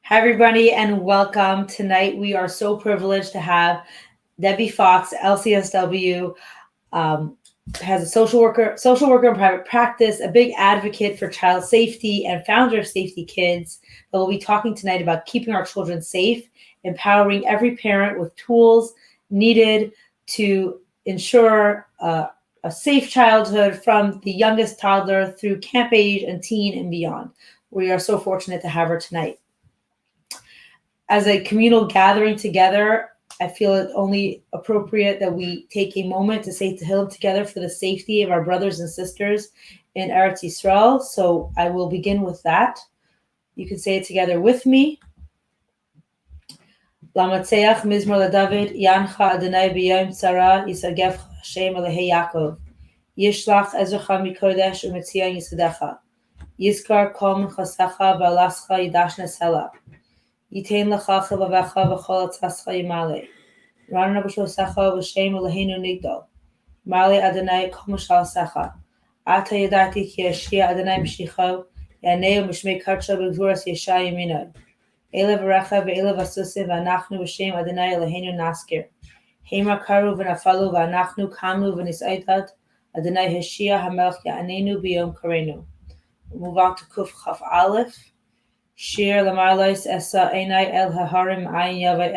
Hi, everybody, and welcome. Tonight, we are so privileged to have Debbie Fox, LCSW, um, has a social worker in private practice, a big advocate for child safety, and founder of Safety Kids. That will be talking tonight about keeping our children safe, empowering every parent with tools needed to ensure a safe childhood from the youngest toddler through camp age and teen and beyond. We are so fortunate to have her tonight as a communal gathering together. I feel it only appropriate that we take a moment to say Tehillim together for the safety of our brothers and sisters in Eretz Yisrael. So I will begin with that. You can say it together with me. Lamatzeach Mizmor LaDavid, Yancha Adonai B'yom Tzara, Yisagevcha Hashem Elehei Yaakov. Yishlach Ezracha Mikodesh U'Metzion Yisadecha. Yizkar Kol Menchasecha V'Alascha Yidash Nesela. Yitain lecha chavavecha v'chol atzascha yimale. Rana b'shosecha v'shem Eloheinu nigdol. Male Adonai kol mashal secha. Ata yadati ki yashia Adonai m'shicho. Yaneu m'shmei karcha b'gvuras yesha yimino. Ele v'recha ve'ele v'asusim v'anachnu v'shem Adonai Eloheinu naskir. Hema karu v'nafalu v'anachnu kamnu v'nisaitat. Adonai hashia hamelch ya'anenu b'yom karenu. Move on to Kuf Chaf Aleph. Shir Lamarlois Esa Einai El Haharim Ayin Yavai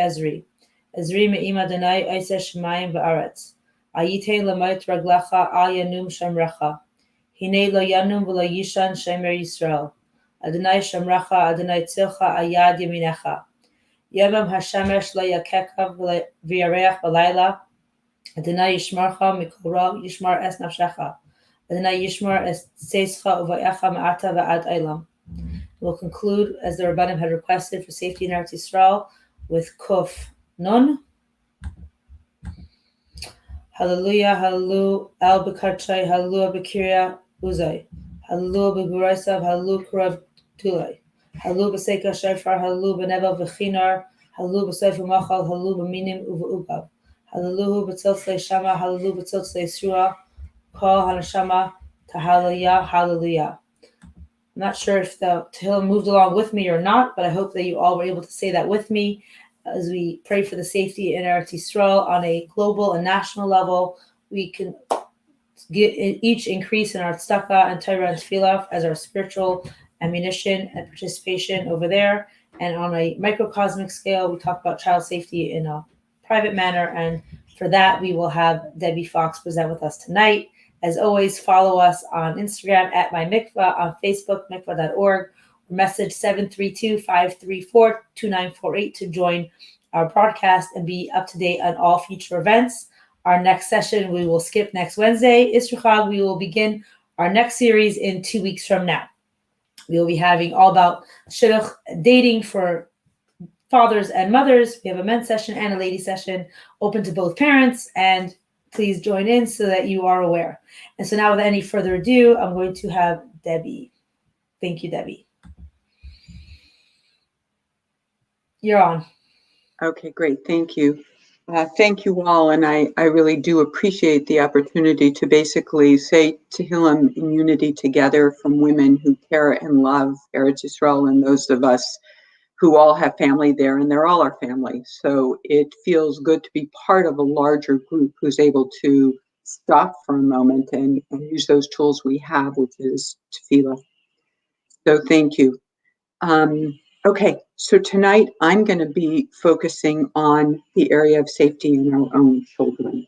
Ezri Me'im Adonai Oiseh Shemayim V'aretz. Ayitein Lamoit Raglecha Al Yanum Shemrecha. Hinei Lo Yanum V'Lo Yishan Shemer Yisrael. Adonai Shemrecha Adonai Tzilcha Ayad Yaminecha. Yemem Hashemesh Lo Yakeka V'Yareach B'Layla. Adonai Yishmarcha Mikora Yishmar Es Nafshecha. Adonai Yishmar Es Tzeischa Uvayecha Ma'ata V'Ad Eilam. We'll conclude, as the Rabbanim had requested, for safety in Eretz Yisrael with Kuf Nun. Hallelujah, hallelujah, al Bekarchai, hallelujah, Bekiria Uzai, hallelujah, Beguraisav, hallelujah, Kurav Tulai, hallelujah, Beseka Shefar, hallelujah, Benevel Vechinar, hallelujah, Beseifu Machal, hallelujah, Minim Uvaugab, hallelujah, Betziltzei Shama, hallelujah, Betziltzei Surah, Kol Hanashama, Tahallelujah, hallelujah. I'm not sure if the Tehillim moved along with me or not, but I hope that you all were able to say that with me as we pray for the safety in Eretz Yisrael on a global and national level. We can get each increase in our tzedakah and Torah and tefillah as our spiritual ammunition and participation over there. And on a microcosmic scale, we talk about child safety in a private manner. And for that, we will have Debbie Fox present with us tonight. As always, follow us on Instagram at MyMikvah, on Facebook, mikvah.org, or message 732-534-2948 to join our broadcast and be up to date on all future events. Our next session, we will skip next Wednesday. Isruchag, we will begin our next series in 2 weeks from now. We will be having all about shidduch dating for fathers and mothers. We have a men's session and a ladies session open to both parents, and please join in so that you are aware. And so now, without any further ado, I'm going to have Debbie. Thank you, Debbie. You're on. Okay, great. Thank you. Thank you all. And I really do appreciate the opportunity to basically say Tehillim in unity together from women who care and love Eretz Yisrael and those of us who all have family there, and they're all our family. So it feels good to be part of a larger group who's able to stop for a moment and use those tools we have, which is tefillah. So thank you. Okay, so tonight I'm going to be focusing on the area of safety in our own children.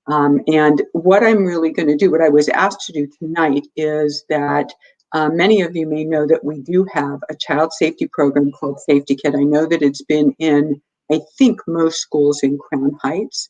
And what I'm really going to do, what I was asked to do tonight, is that many of you may know that we do have a child safety program called Safety Kid. I know that it's been in, I think, most schools in Crown Heights.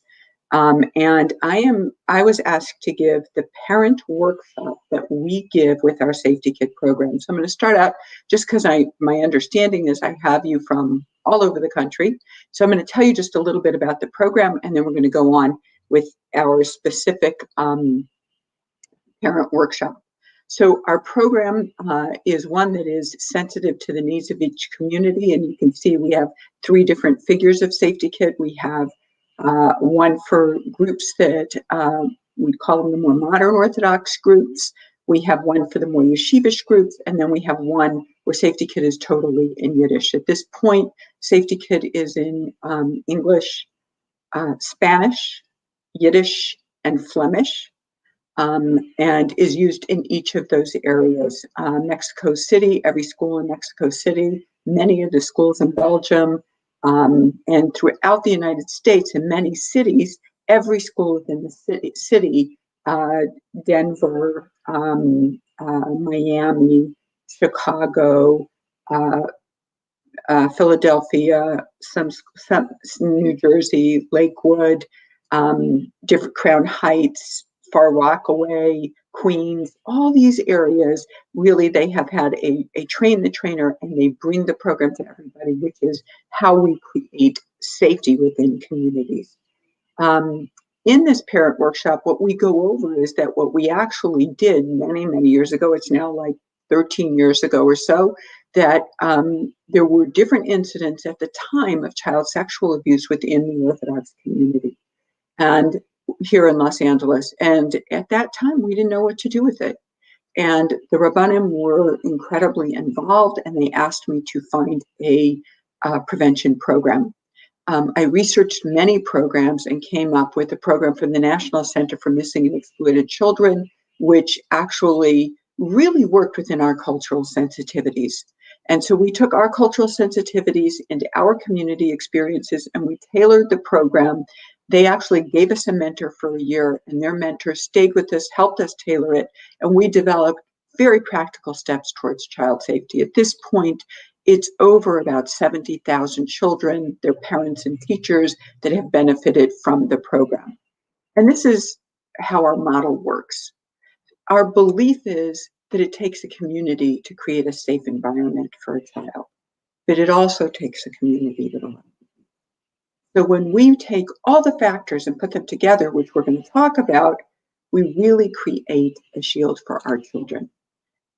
And I was asked to give the parent workshop that we give with our Safety Kid program. So I'm going to start out just because my understanding is I have you from all over the country. So I'm going to tell you just a little bit about the program, and then we're going to go on with our specific parent workshop. So our program is one that is sensitive to the needs of each community. And you can see we have 3 different figures of Safety Kid. We have one for groups that we call them the more modern Orthodox groups. We have one for the more yeshivish groups. And then we have one where Safety Kit is totally in Yiddish. At this point, Safety Kit is in English, Spanish, Yiddish, and Flemish, and is used in each of those areas. Mexico City, every school in Mexico City, many of the schools in Belgium, and throughout the United States, in many cities, every school within the city, Denver, Miami, Chicago, Philadelphia, some New Jersey, Lakewood, different Crown Heights, Far Rockaway, Queens, all these areas, really they have had a train the trainer, and they bring the program to everybody, which is how we create safety within communities. In this parent workshop, what we go over is that what we actually did many, many years ago, it's now like 13 years ago or so, that there were different incidents at the time of child sexual abuse within the Orthodox community and here in Los Angeles. And at that time, we didn't know what to do with it. And the Rabbanim were incredibly involved, and they asked me to find a prevention program. I researched many programs and came up with a program from the National Center for Missing and Exploited Children, which actually really worked within our cultural sensitivities. And so we took our cultural sensitivities into our community experiences, and we tailored the program. They actually gave us a mentor for a year, and their mentor stayed with us, helped us tailor it, and we developed very practical steps towards child safety. At this point, it's over about 70,000 children, their parents and teachers that have benefited from the program. And this is how our model works. Our belief is that it takes a community to create a safe environment for a child, but it also takes a community to love. So when we take all the factors and put them together, which we're going to talk about, we really create a shield for our children.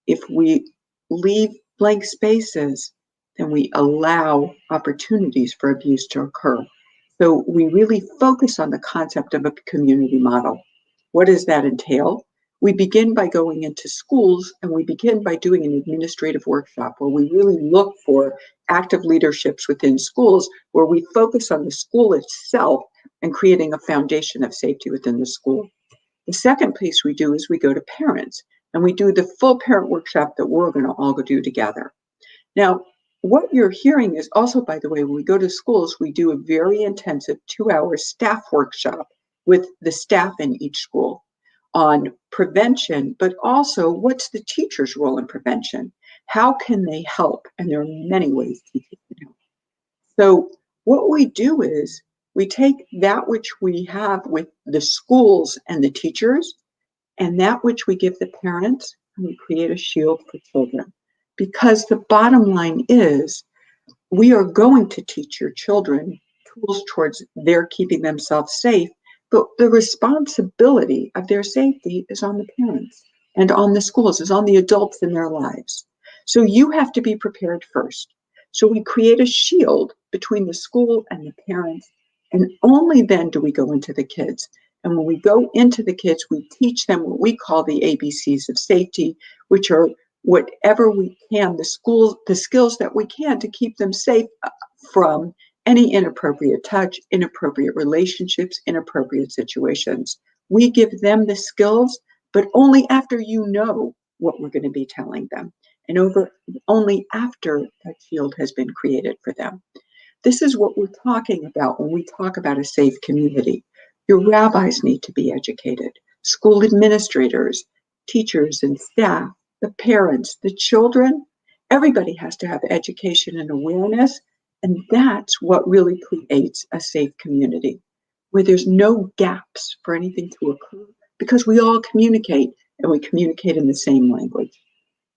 If we leave blank spaces, then we allow opportunities for abuse to occur. So we really focus on the concept of a community model. What does that entail? We begin by going into schools, and we begin by doing an administrative workshop where we really look for active leaderships within schools, where we focus on the school itself and creating a foundation of safety within the school. The second piece we do is we go to parents, and we do the full parent workshop that we're going to all go do together. Now, what you're hearing is also, by the way, when we go to schools, we do a very intensive 2-hour staff workshop with the staff in each school on prevention, but also what's the teacher's role in prevention? How can they help? And there are many ways teachers can help. So what we do is we take that which we have with the schools and the teachers, and that which we give the parents, and we create a shield for children. Because the bottom line is, we are going to teach your children tools towards their keeping themselves safe, but the responsibility of their safety is on the parents and on the schools, is on the adults in their lives. So you have to be prepared first. So we create a shield between the school and the parents, and only then do we go into the kids. And when we go into the kids, we teach them what we call the ABCs of safety, which are whatever we can, the skills that we can to keep them safe from any inappropriate touch, inappropriate relationships, inappropriate situations. We give them the skills, but only after you know what we're going to be telling them, and only after that shield has been created for them. This is what we're talking about when we talk about a safe community. Your rabbis need to be educated, school administrators, teachers and staff, the parents, the children. Everybody has to have education and awareness, and that's what really creates a safe community, where there's no gaps for anything to occur, because we all communicate, and we communicate in the same language.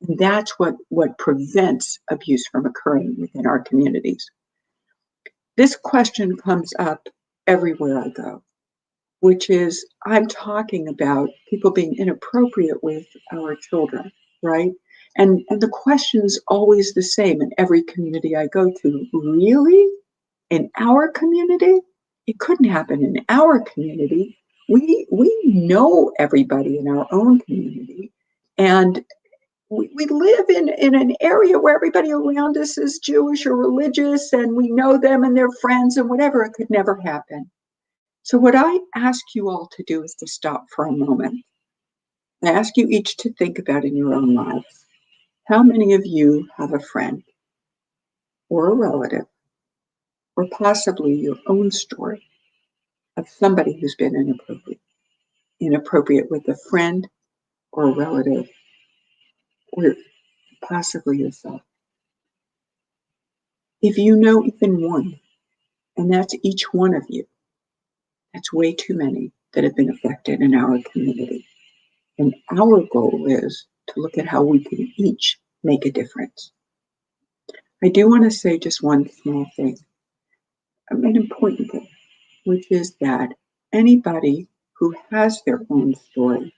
And that's what prevents abuse from occurring within our communities. This question comes up everywhere I go, which is, I'm talking about people being inappropriate with our children, right? And the question is always the same in every community I go to. Really? In our community? It couldn't happen in our community. We know everybody in our own community, and we live in an area where everybody around us is Jewish or religious, and we know them and they're friends and whatever. It could never happen. So what I ask you all to do is to stop for a moment. I ask you each to think about in your own lives, how many of you have a friend or a relative or possibly your own story of somebody who's been inappropriate with a friend or a relative or possibly yourself. If you know even one, and that's each one of you, that's way too many that have been affected in our community. And our goal is to look at how we can each make a difference. I do want to say just one small thing, an important thing, which is that anybody who has their own story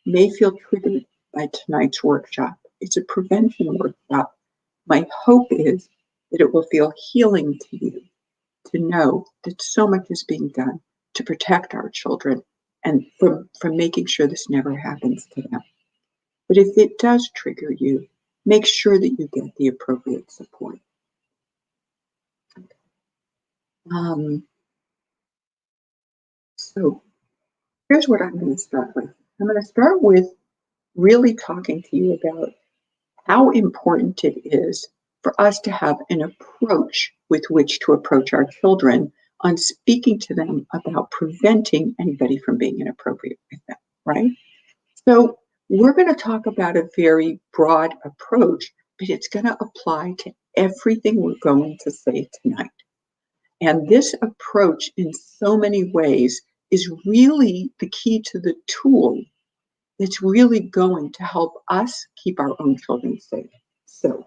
may feel triggered by tonight's workshop. It's a prevention workshop. My hope is that it will feel healing to you to know that so much is being done to protect our children and from making sure this never happens to them. But if it does trigger you, make sure that you get the appropriate support. So here's what I'm going to start with. I'm going to start with really talking to you about how important it is for us to have an approach with which to approach our children on speaking to them about preventing anybody from being inappropriate with them, right? So we're going to talk about a very broad approach, but it's going to apply to everything we're going to say tonight. And this approach in so many ways is really the key to the tool that's really going to help us keep our own children safe. So,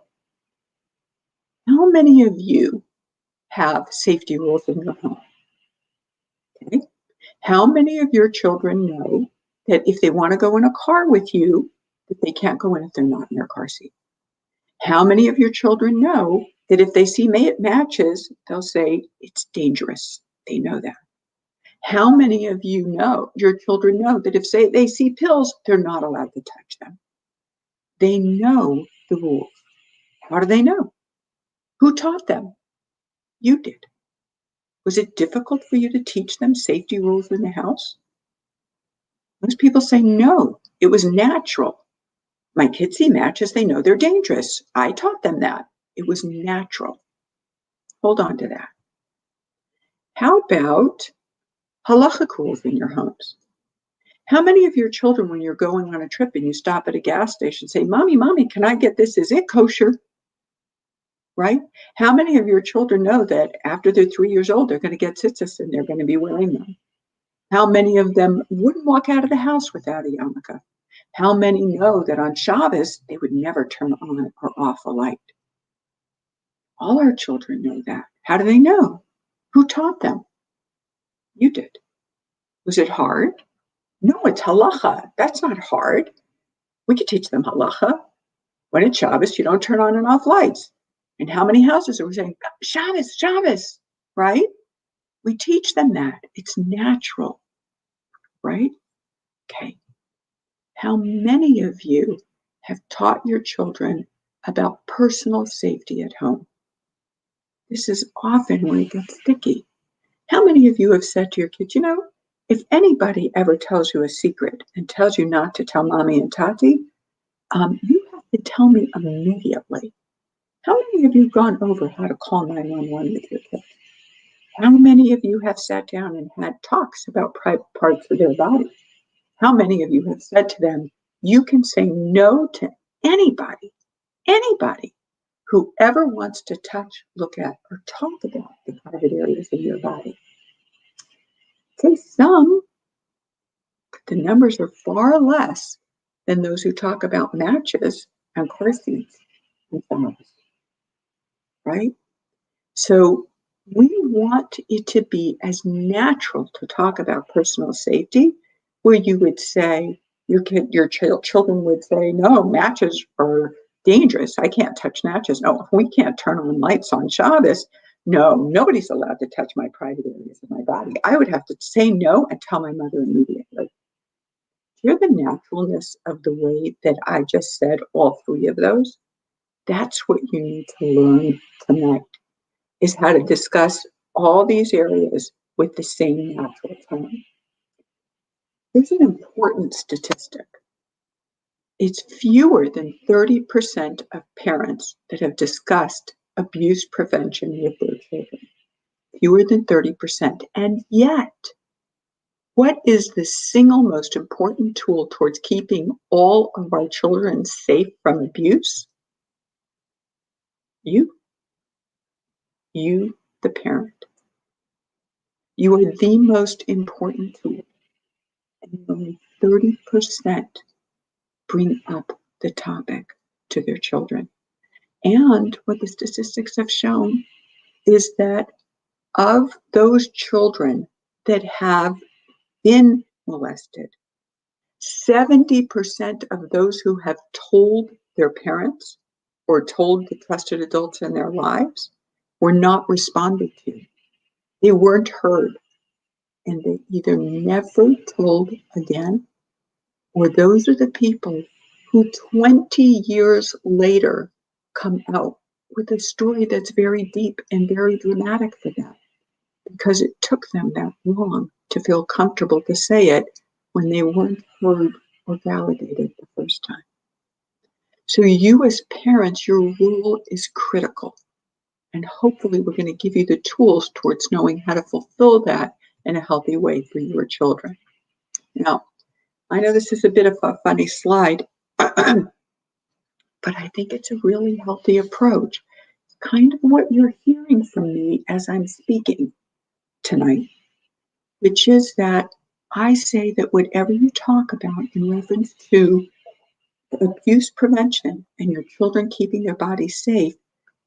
how many of you have safety rules in your home? Okay. How many of your children know that if they want to go in a car with you, that they can't go in if they're not in their car seat? How many of your children know that if they see matches, they'll say it's dangerous? They know that. How many of you know, your children know that if they see pills, they're not allowed to touch them? They know the rules. How do they know? Who taught them? You did. Was it difficult for you to teach them safety rules in the house? Most people say no, it was natural. My kids see matches, they know they're dangerous. I taught them that. It was natural. Hold on to that. How about halachic rules in your homes? How many of your children, when you're going on a trip and you stop at a gas station, say, Mommy, can I get this? Is it kosher? Right? How many of your children know that after they're 3 years old, they're going to get tzitzis and they're going to be wearing them? How many of them wouldn't walk out of the house without a yarmulke? How many know that on Shabbos, they would never turn on or off a light? All our children know that. How do they know? Who taught them? You did. Was it hard? No, it's halacha. That's not hard. We could teach them halacha. When it's Shabbos, you don't turn on and off lights. And how many houses are we saying, Shabbos, right? We teach them that. It's natural, right? Okay. How many of you have taught your children about personal safety at home? This is often where it gets sticky. How many of you have said to your kids, if anybody ever tells you a secret and tells you not to tell mommy and tati, you have to tell me immediately. How many of you have gone over how to call 911 with your kids? How many of you have sat down and had talks about private parts of their body? How many of you have said to them, you can say no to anybody who ever wants to touch, look at, or talk about the private areas of your body? Say some, but the numbers are far less than those who talk about matches and car seats and flowers, right? So we want it to be as natural to talk about personal safety, where you would say, your children would say, no, matches are dangerous. I can't touch matches. No, we can't turn on lights on Shabbos. No, nobody's allowed to touch my private areas of my body. I would have to say no and tell my mother immediately. hear the naturalness of the way that I just said all three of those? That's what you need to learn tonight, is how to discuss all these areas with the same natural tone. Here's an important statistic. It's fewer than 30% of parents that have discussed abuse prevention with their children. Fewer than 30%. And yet, what is the single most important tool towards keeping all of our children safe from abuse? You, the parent. You are the most important tool. And only 30% bring up the topic to their children. And what the statistics have shown is that of those children that have been molested, 70% of those who have told their parents or told the trusted adults in their lives were not responded to. They weren't heard, and they either never told again, or those are the people who 20 years later come out with a story that's very deep and very dramatic for them, because it took them that long to feel comfortable to say it when they weren't heard or validated the first time. So you as parents, your role is critical. And hopefully we're going to give you the tools towards knowing how to fulfill that in a healthy way for your children. Now, I know this is a bit of a funny slide, but I think it's a really healthy approach. It's kind of what you're hearing from me as I'm speaking tonight, which is that I say that whatever you talk about in reference to abuse prevention and your children keeping their bodies safe,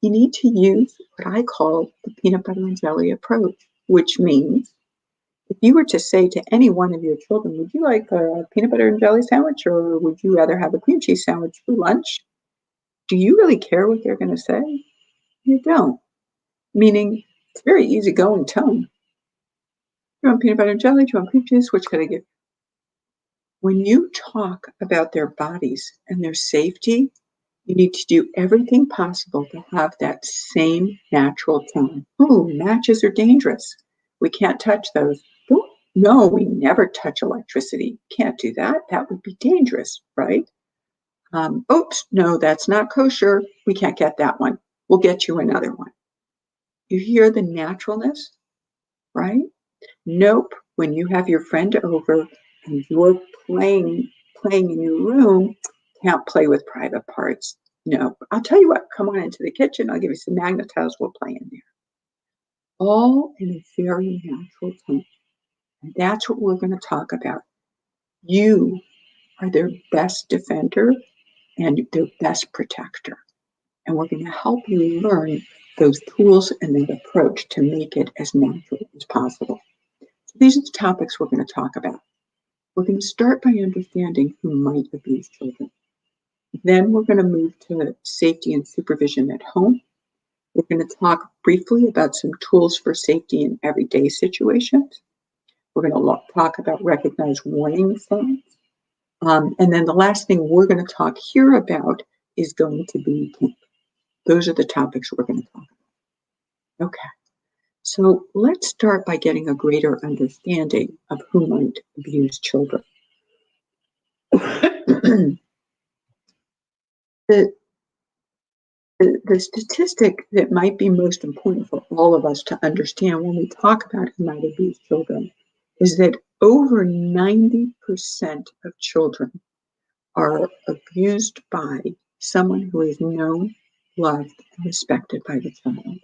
you need to use what I call the peanut butter and jelly approach, which means if you were to say to any one of your children, would you like a peanut butter and jelly sandwich, or would you rather have a cream cheese sandwich for lunch? Do you really care what they're going to say? You don't. Meaning, it's very easygoing tone. Do you want peanut butter and jelly? Do you want cream cheese? Which could I give? When you talk about their bodies and their safety, you need to do everything possible to have that same natural tone. Oh, matches are dangerous. We can't touch those. No, we never touch electricity. Can't do that. That would be dangerous, right? Oops, no, that's not kosher. We can't get that one. We'll get you another one. You hear the naturalness, right? Nope. When you have your friend over and you're playing in your room, can't play with private parts. No, I'll tell you what, come on into the kitchen. I'll give you some magnet tiles. We'll play in there. All in a very natural tone. And that's what we're going to talk about. You are their best defender and their best protector. And we're going to help you learn those tools and that approach to make it as natural as possible. So these are the topics we're going to talk about. We're going to start by understanding who might abuse children. Then we're going to move to safety and supervision at home. We're going to talk briefly about some tools for safety in everyday situations. We're going to talk about recognized warning signs. And then the last thing we're going to talk here about is going to be kink. Those are the topics we're going to talk about. Okay, so let's start by getting a greater understanding of who might abuse children. The statistic that might be most important for all of us to understand when we talk about who might abuse children is that over 90% of children are abused by someone who is known, loved, and respected by the child.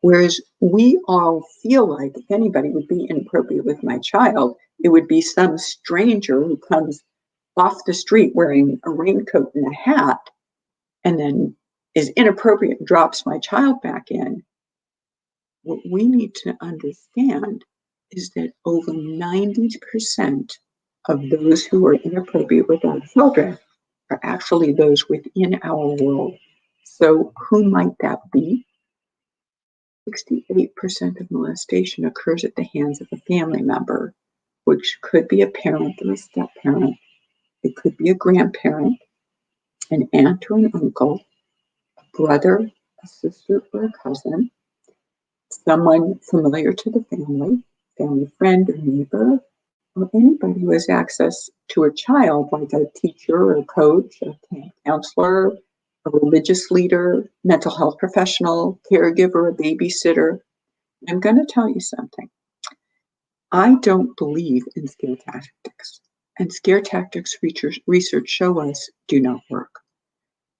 Whereas we all feel like if anybody would be inappropriate with my child, it would be some stranger who comes off the street wearing a raincoat and a hat and then is inappropriate and drops my child back in. What we need to understand is that over 90% of those who are inappropriate with our children are actually those within our world. So who might that be? 68% of molestation occurs at the hands of a family member. which could be a parent or a step parent. It could be a grandparent, an aunt or an uncle, a brother, a sister, or a cousin, someone familiar to the family friend or neighbor, or anybody who has access to a child, like a teacher or a coach, a counselor, a religious leader, mental health professional, caregiver, a babysitter. I'm going to tell you something. I don't believe in scare tactics, and scare tactics research show us do not work.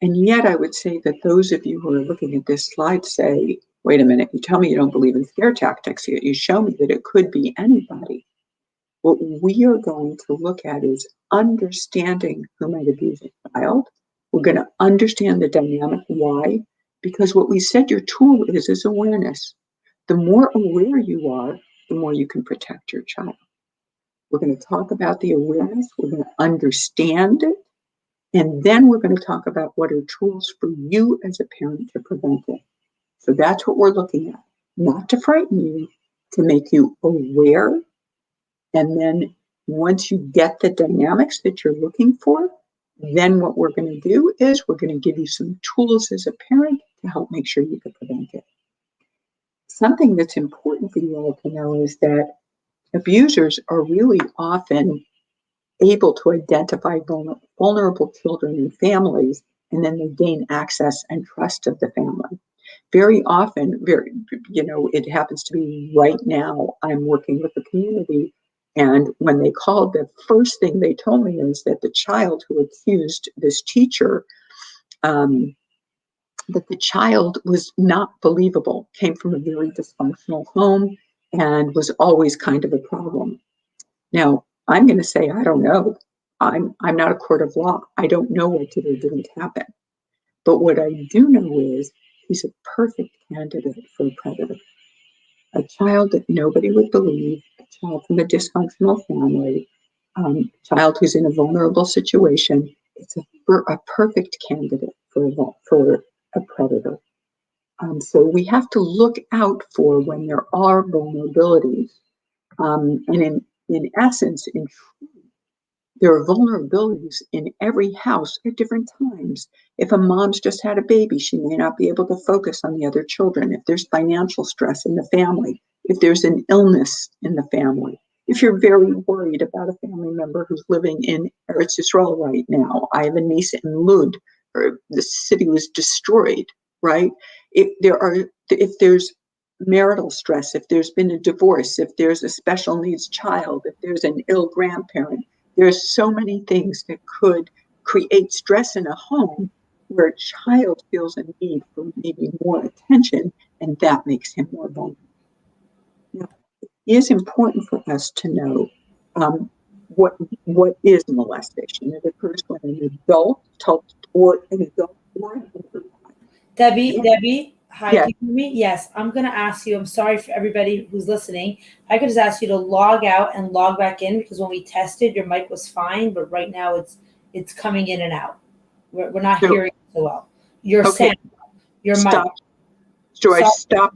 And yet I would say that those of you who are looking at this slide say, wait a minute, you tell me you don't believe in scare tactics, yet you show me that it could be anybody. What we are going to look at is understanding who might abuse a child. We're going to understand the dynamic why, because what we said your tool is awareness. The more aware you are, the more you can protect your child. We're going to talk about the awareness, we're going to understand it, and then we're going to talk about what are tools for you as a parent to prevent it. So that's what we're looking at, not to frighten you, to make you aware. And then once you get the dynamics that you're looking for, then what we're going to do is we're going to give you some tools as a parent to help make sure you can prevent it. Something that's important for you all to know is that abusers are really often able to identify vulnerable children and families, and then they gain access and trust of the family. Very often, it happens to be right now, I'm working with the community, and when they called, the first thing they told me is that the child who accused this teacher, that the child was not believable, came from a very dysfunctional home, and was always kind of a problem. Now, I'm going to say, I don't know. I'm not a court of law. I don't know what did or didn't happen. But what I do know is he's a perfect candidate for a predator. A child that nobody would believe, a child from a dysfunctional family, child who's in a vulnerable situation. It's a perfect candidate for a predator. So we have to look out for when there are vulnerabilities. And in essence, there are vulnerabilities in every house at different times. If a mom's just had a baby, she may not be able to focus on the other children. If there's financial stress in the family, if there's an illness in the family, if you're very worried about a family member who's living in Eretz Yisrael right now. I have a niece in Lud, or the city was destroyed, right? If there's marital stress, if there's been a divorce, if there's a special needs child, if there's an ill grandparent, there's so many things that could create stress in a home where a child feels a need for maybe more attention, and that makes him more vulnerable. Now, it is important for us to know what is molestation. It occurs when an adult or an older. Debbie, hi, Yes. can you hear me? Yes, I'm going to ask you, I'm sorry for everybody who's listening. I could just ask you to log out and log back in, because when we tested, your mic was fine, but right now it's coming in and out. We're not hearing it so well. Your Okay. sound, your Stop. mic. Do I stop?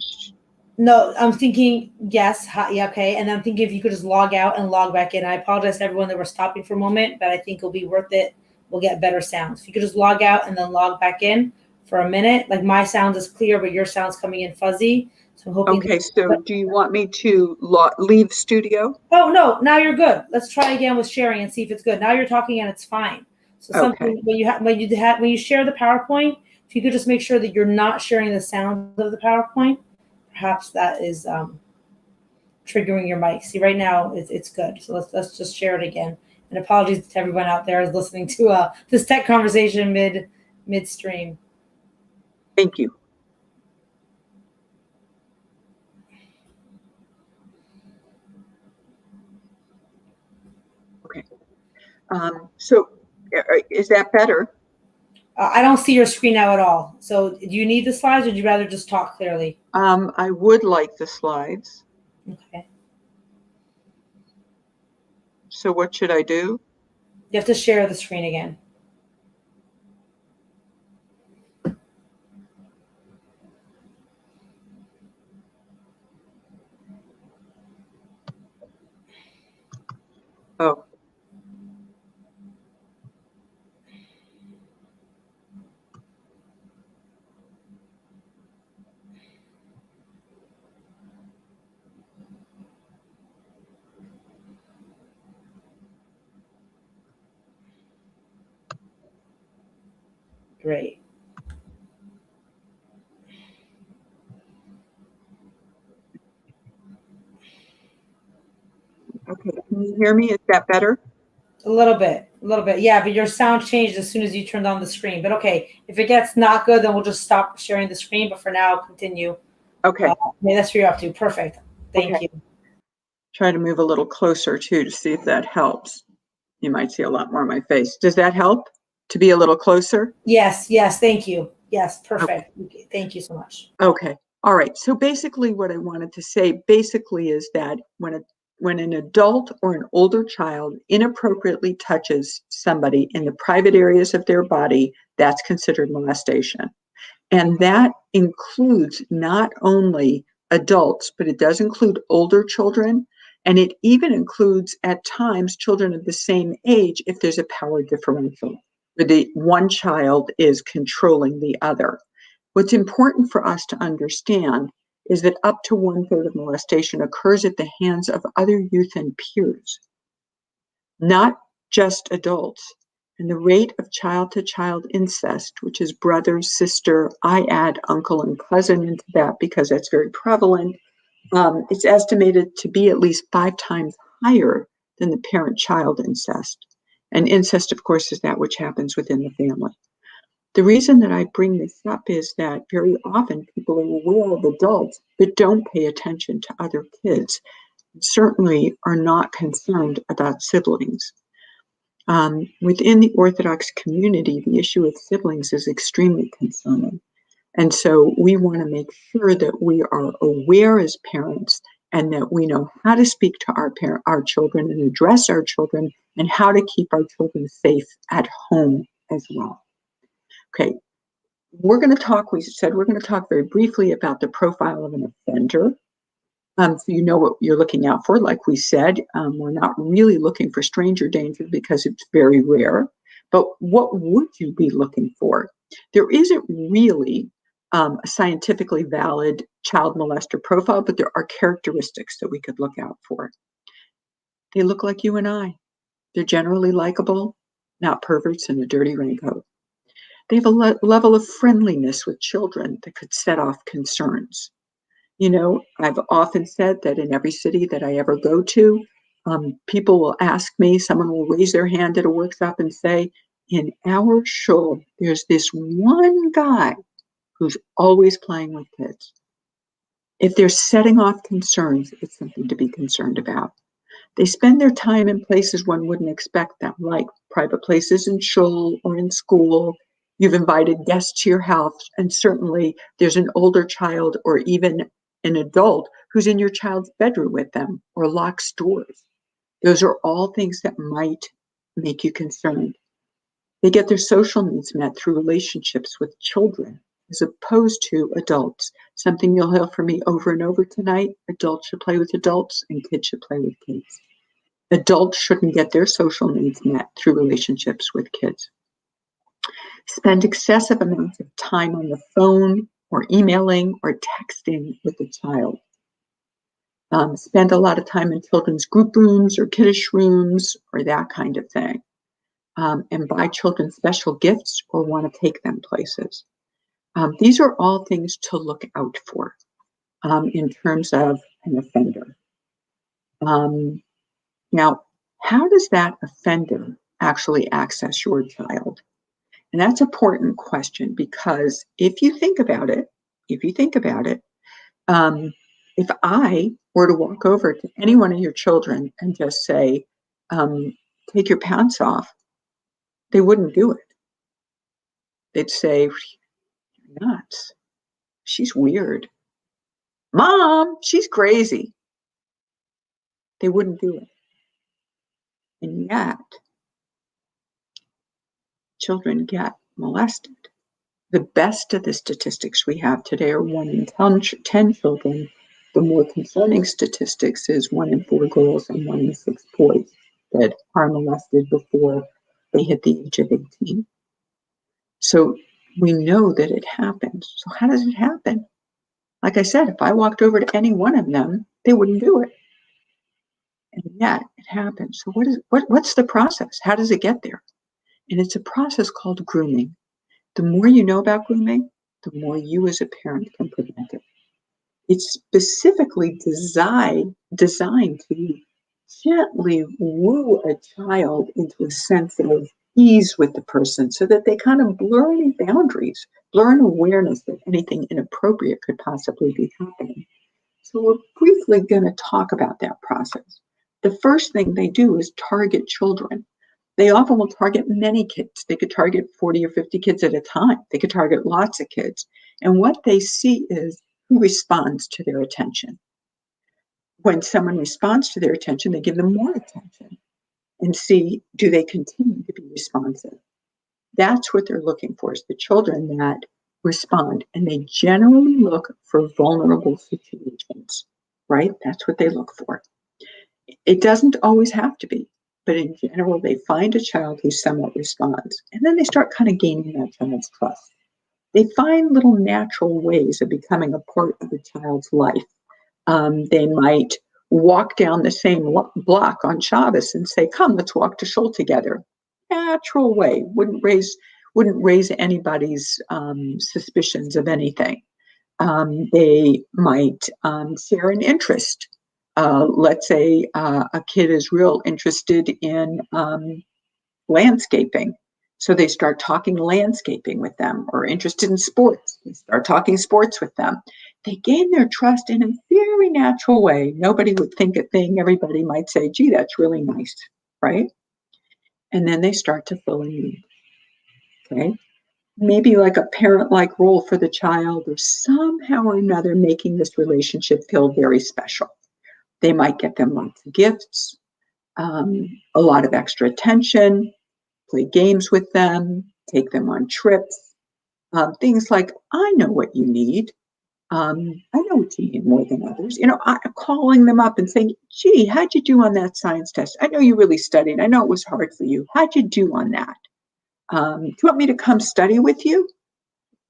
No, I'm thinking yes. Yeah, okay. And I'm thinking if you could just log out and log back in. I apologize to everyone that we're stopping for a moment, but I think it'll be worth it. We'll get better sounds. If you could just log out and then log back in for a minute. Like my sound is clear, but your sound's coming in fuzzy. So I'm hoping. Okay, so do you want me to leave the studio? Oh, no, now you're good. Let's try again with sharing and see if it's good. Now you're talking and it's fine. So something Okay. when you share the PowerPoint, if you could just make sure that you're not sharing the sound of the PowerPoint, perhaps that is triggering your mic. See, right now it's good. So let's just share it again. And apologies to everyone out there who's listening to this tech conversation midstream. Thank you. Okay. So is that better? I don't see your screen now at all. So do you need the slides, or would you rather just talk clearly? I would like the slides. Okay. So what should I do? You have to share the screen again. Great. Okay, can you hear me? Is that better? A little bit. A little bit. Yeah, but your sound changed as soon as you turned on the screen. But okay, if it gets not good, then we'll just stop sharing the screen. But for now, continue. Okay. Yeah, that's what you're up to. Perfect. Thank Okay. you. Try to move a little closer too to see if that helps. You might see a lot more of my face. Does that help to be a little closer? Yes, yes, thank you. Yes, Okay. perfect. Thank you so much. Okay. All right. So basically what I wanted to say basically is that when an adult or an older child inappropriately touches somebody in the private areas of their body, that's considered molestation. And that includes not only adults, but it does include older children. And it even includes, at times, children of the same age if there's a power differential, where the one child is controlling the other. What's important for us to understand is that up to 1/3 of molestation occurs at the hands of other youth and peers, not just adults. And the rate of child-to-child incest, which is brother, sister, I add uncle and cousin into that because that's very prevalent, it's estimated to be at least 5 times higher than the parent-child incest. And incest, of course, is that which happens within the family. The reason that I bring this up is that very often people are aware of adults but don't pay attention to other kids, certainly are not concerned about siblings. Within the Orthodox community, the issue of siblings is extremely concerning. And so we want to make sure that we are aware as parents and that we know how to speak to our children and address our children and how to keep our children safe at home as well. Okay, we said we're going to talk very briefly about the profile of an offender. So you know what you're looking out for. Like we said, we're not really looking for stranger danger because it's very rare. But what would you be looking for? There isn't really a scientifically valid child molester profile, but there are characteristics that we could look out for. They look like you and I. They're generally likable, not perverts in a dirty raincoat. They have a level of friendliness with children that could set off concerns. You know, I've often said that in every city that I ever go to, people will ask me, someone will raise their hand at a workshop and say, in our shul, there's this one guy who's always playing with kids. If they're setting off concerns, it's something to be concerned about. They spend their time in places one wouldn't expect them, like private places in shul or in school. You've invited guests to your house, and certainly there's an older child or even an adult who's in your child's bedroom with them or locks doors. Those are all things that might make you concerned. They get their social needs met through relationships with children as opposed to adults. Something you'll hear from me over and over tonight: adults should play with adults and kids should play with kids. Adults shouldn't get their social needs met through relationships with kids. Spend excessive amounts of time on the phone or emailing or texting with the child. Spend a lot of time in children's group rooms or kiddish rooms or that kind of thing. And buy children special gifts or want to take them places. These are all things to look out for in terms of an offender. Now, how does that offender actually access your child? And that's an important question because if you think about it, if I were to walk over to any one of your children and just say, take your pants off, they wouldn't do it. They'd say, you're nuts. She's weird. Mom, she's crazy. They wouldn't do it. And yet, children get molested. The best of the statistics we have today are 1 in 10 children. The more concerning statistics is 1 in 4 girls and 1 in 6 boys that are molested before they hit the age of 18. So we know that it happens. So how does it happen? Like I said, if I walked over to any one of them, they wouldn't do it. And yet it happens. So what's the process? How does it get there? And it's a process called grooming. The more you know about grooming, the more you as a parent can prevent it. It's specifically designed to gently woo a child into a sense of ease with the person so that they kind of blur any boundaries, blur an awareness that anything inappropriate could possibly be happening. So we're briefly going to talk about that process. The first thing they do is target children. They often will target many kids. They could target 40 or 50 kids at a time. They could target lots of kids. And what they see is who responds to their attention. When someone responds to their attention, they give them more attention and see, do they continue to be responsive? That's what they're looking for, is the children that respond. And they generally look for vulnerable situations, right? That's what they look for. It doesn't always have to be, but in general, they find a child who somewhat responds. And then they start kind of gaining that child's trust. They find little natural ways of becoming a part of a child's life. They might walk down the same block on Shabbos and say, come, let's walk to shul together. Natural way, wouldn't raise anybody's suspicions of anything. They might share an interest. Let's say a kid is real interested in landscaping. So they start talking landscaping with them, or interested in sports. They start talking sports with them. They gain their trust in a very natural way. Nobody would think a thing. Everybody might say, gee, that's really nice, right? And then they start to fill a need, okay? Maybe like a parent-like role for the child, or somehow or another making this relationship feel very special. They might get them lots of gifts, a lot of extra attention, play games with them, take them on trips, things like, I know what you need. I know what you need more than others. Calling them up and saying, gee, how'd you do on that science test? I know you really studied. I know it was hard for you. How'd you do on that? Do you want me to come study with you?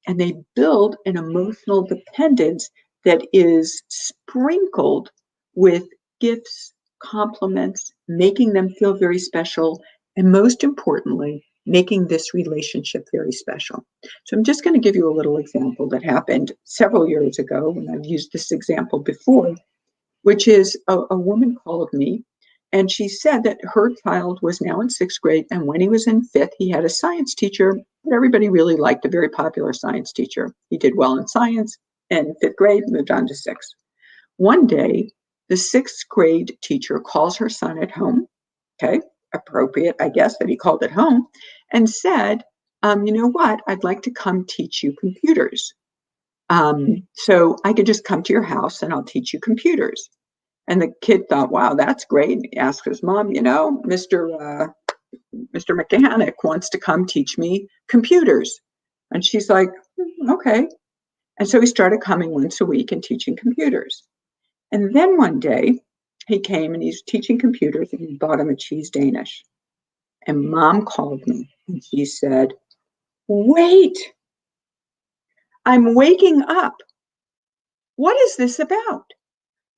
And they build an emotional dependence that is sprinkled with gifts, compliments, making them feel very special, and most importantly, making this relationship very special. So I'm just going to give you a little example that happened several years ago, and I've used this example before, which is a woman called me, and she said that her child was now in 6th grade, and when he was in 5th, he had a science teacher that everybody really liked, a very popular science teacher. He did well in science, and 5th grade moved on to 6th. One day, the 6th grade teacher calls her son at home, okay, appropriate, I guess, that he called at home, and said, you know what, I'd like to come teach you computers. So I could just come to your house and I'll teach you computers. And the kid thought, wow, that's great. And he asked his mom, Mr. Mechanic wants to come teach me computers. And she's like, okay. And so he started coming once a week and teaching computers. And then one day he came and he's teaching computers, and he bought him a cheese Danish. And mom called me and she said, wait, I'm waking up. What is this about?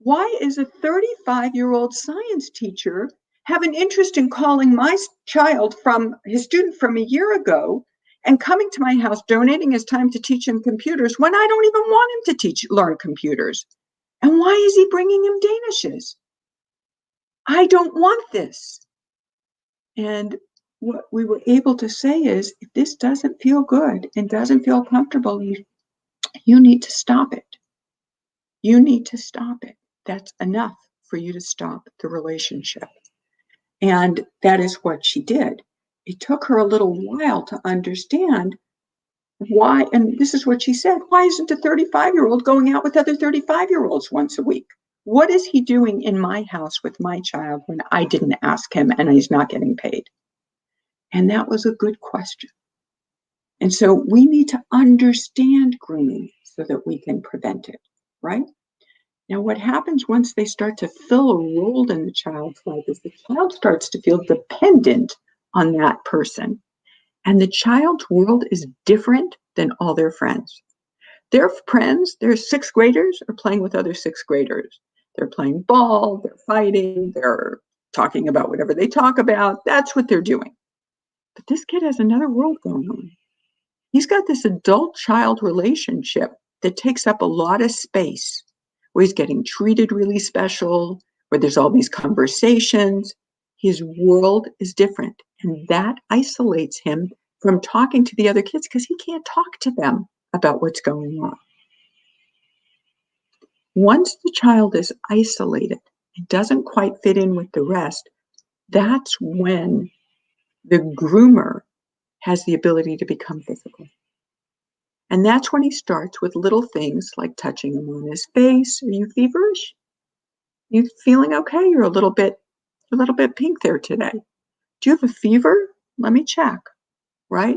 Why is a 35-year-old science teacher have an interest in calling my child from his student from a year ago and coming to my house, donating his time to teach him computers when I don't even want him to learn computers? And why is he bringing him Danishes? I don't want this. And what we were able to say is, if this doesn't feel good and doesn't feel comfortable, you need to stop it. You need to stop it. That's enough for you to stop the relationship. And that is what she did. It took her a little while to understand why, and this is what she said, why isn't a 35-year-old going out with other 35-year-olds once a week? What is he doing in my house with my child when I didn't ask him and he's not getting paid? And that was a good question. And so we need to understand grooming so that we can prevent it, right? Now, what happens once they start to fill a role in the child's life is the child starts to feel dependent on that person. And the child's world is different than all their friends. Their friends, their 6th graders, are playing with other 6th graders. They're playing ball, they're fighting, they're talking about whatever they talk about. That's what they're doing. But this kid has another world going on. He's got this adult-child relationship that takes up a lot of space, where he's getting treated really special, where there's all these conversations. His world is different, and that isolates him from talking to the other kids because he can't talk to them about what's going on. Once the child is isolated and doesn't quite fit in with the rest, that's when the groomer has the ability to become physical. And that's when he starts with little things like touching him on his face. Are you feverish? You feeling okay? You're a little bit pink there today. Do you have a fever? Let me check, right?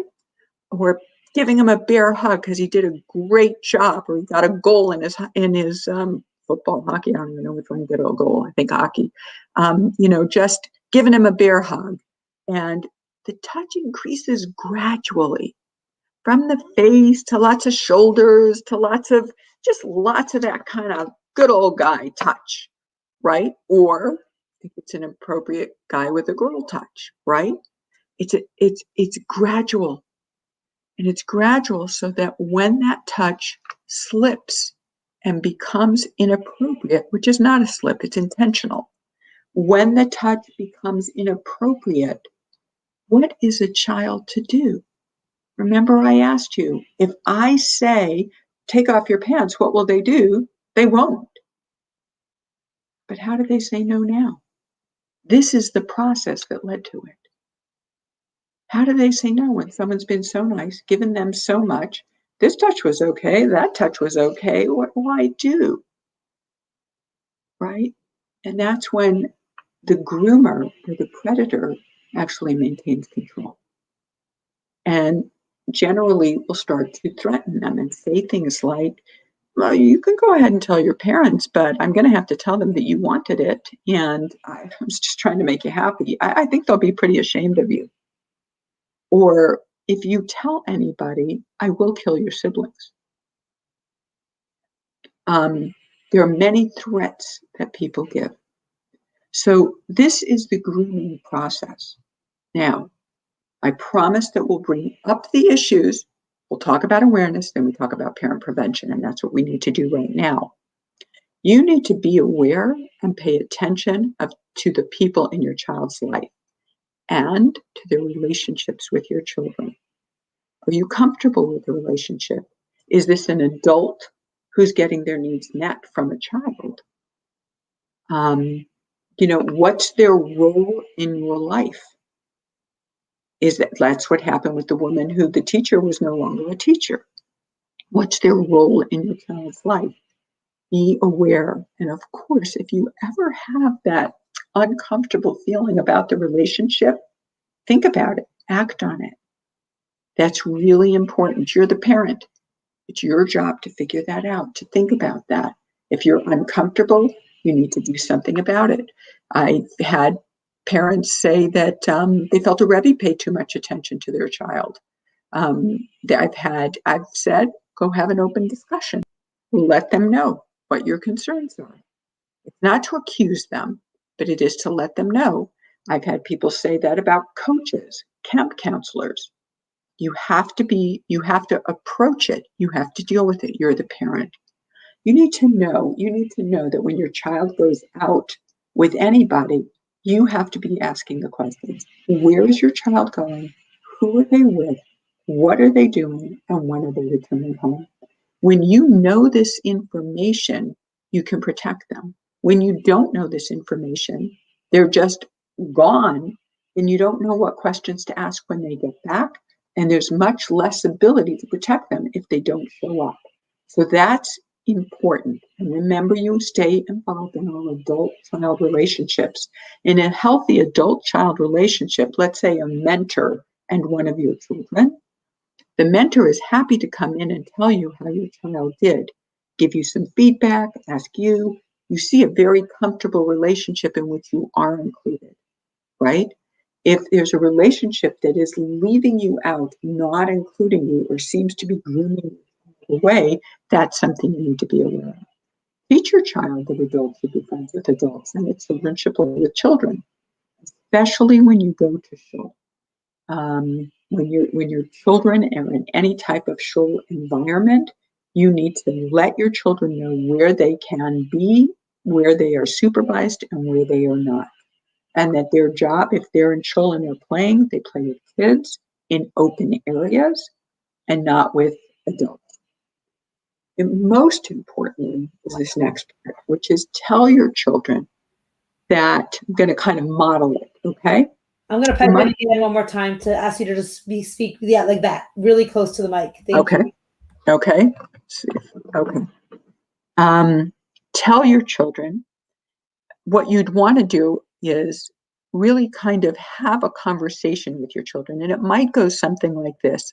Or giving him a bear hug because he did a great job, or he got a goal in his football, hockey. I don't even know which one he did a goal. I think hockey. Just giving him a bear hug, and the touch increases gradually from the face to lots of shoulders to lots of that kind of good old guy touch, right? Or if it's an appropriate guy with a girl touch, right? It's gradual. And it's gradual so that when that touch slips and becomes inappropriate, which is not a slip, it's intentional. When the touch becomes inappropriate, what is a child to do? Remember, I asked you, if I say, take off your pants, what will they do? They won't. But how do they say no now? This is the process that led to it. How do they say no when someone's been so nice, given them so much? This touch was okay. That touch was okay. What will I do? Right? And that's when the groomer or the predator actually maintains control. And generally will start to threaten them and say things like, well, you can go ahead and tell your parents, but I'm going to have to tell them that you wanted it. And I was just trying to make you happy. I think they'll be pretty ashamed of you. Or if you tell anybody, I will kill your siblings. There are many threats that people give. So this is the grooming process. Now, I promise that we'll bring up the issues. We'll talk about awareness, then we talk about parent prevention, and that's what we need to do right now. You need to be aware and pay attention to the people in your child's life and to their relationships with your children. Are you comfortable with the relationship? Is this an adult who's getting their needs met from a child? What's their role in your life? That's what happened with the woman who the teacher was no longer a teacher. What's their role in your child's life? Be aware. And of course, if you ever have that uncomfortable feeling about the relationship, think about it, act on it. That's really important. You're the parent. It's your job to figure that out, to think about that. If you're uncomfortable, you need to do something about it. I've had parents say that they felt a Rebbe paid too much attention to their child. I've said, go have an open discussion. Let them know what your concerns are. It's not to accuse them, but it is to let them know. I've had people say that about coaches, camp counselors. You have to approach it. You have to deal with it. You're the parent. You need to know that when your child goes out with anybody, you have to be asking the questions. Where is your child going? Who are they with? What are they doing? And when are they returning home? When you know this information, you can protect them. When you don't know this information, they're just gone, and you don't know what questions to ask when they get back. And there's much less ability to protect them if they don't show up. So that's important. And remember, you stay involved in all adult-child relationships. In a healthy adult-child relationship, let's say a mentor and one of your children, the mentor is happy to come in and tell you how your child did, give you some feedback, ask you. You see a very comfortable relationship in which you are included, right? If there's a relationship that is leaving you out, not including you, or seems to be grooming you away, that's something you need to be aware of. Teach your child that adults should be friends with adults and that children should play with children, especially when you go to shul. when your children are in any type of shul environment, you need to let your children know where they can be, where they are supervised, and where they are not. And that their job, if they're in shul and they're playing, they play with kids in open areas and not with adults. And most importantly is this next part, which is tell your children that I'm going to kind of model it, okay? I'm going to pipe in again one more time to ask you to just speak, yeah, like that, really close to the mic. Thank you. Okay. Okay. Tell your children what you'd want to do is really kind of have a conversation with your children. And it might go something like this.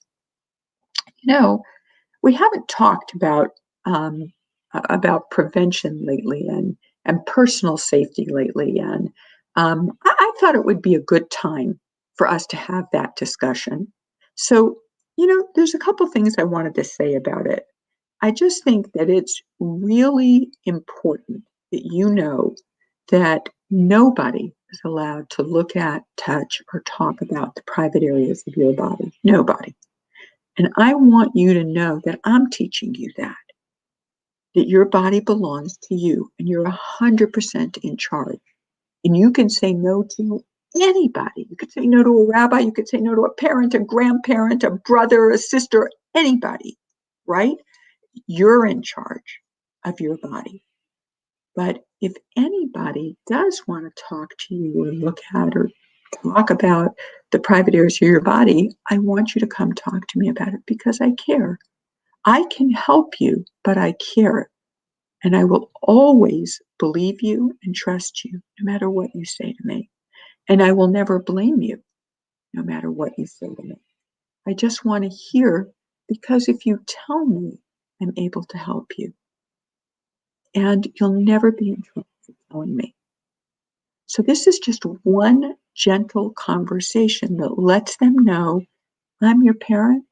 We haven't talked about prevention lately and personal safety lately. And I thought it would be a good time for us to have that discussion. So, there's a couple things I wanted to say about it. I just think that it's really important that you know that nobody is allowed to look at, touch, or talk about the private areas of your body. Nobody. And I want you to know that I'm teaching you that your body belongs to you and you're 100% in charge. And you can say no to anybody. You could say no to a rabbi. You could say no to a parent, a grandparent, a brother, a sister, anybody, right? You're in charge of your body. But if anybody does want to talk to you or look at or talk about the private areas of your body, I want you to come talk to me about it because I care. I can help you, but I care. And I will always believe you and trust you, no matter what you say to me. And I will never blame you, no matter what you say to me. I just want to hear, because if you tell me, I'm able to help you. And you'll never be in trouble for telling me. So this is just one gentle conversation that lets them know I'm your parent.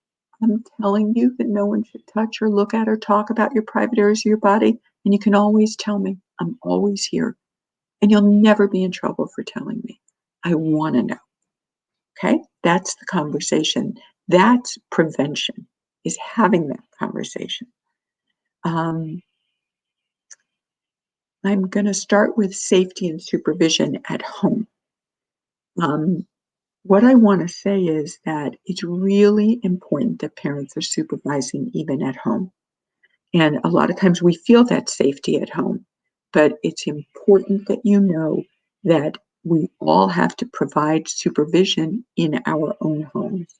I'm telling you that no one should touch or look at or talk about your private areas of your body. And you can always tell me. I'm always here. And you'll never be in trouble for telling me. I want to know. Okay? That's the conversation. That's prevention, is having that conversation. I'm going to start with safety and supervision at home. What I want to say is that it's really important that parents are supervising even at home. And a lot of times we feel that safety at home, but it's important that you know that we all have to provide supervision in our own homes.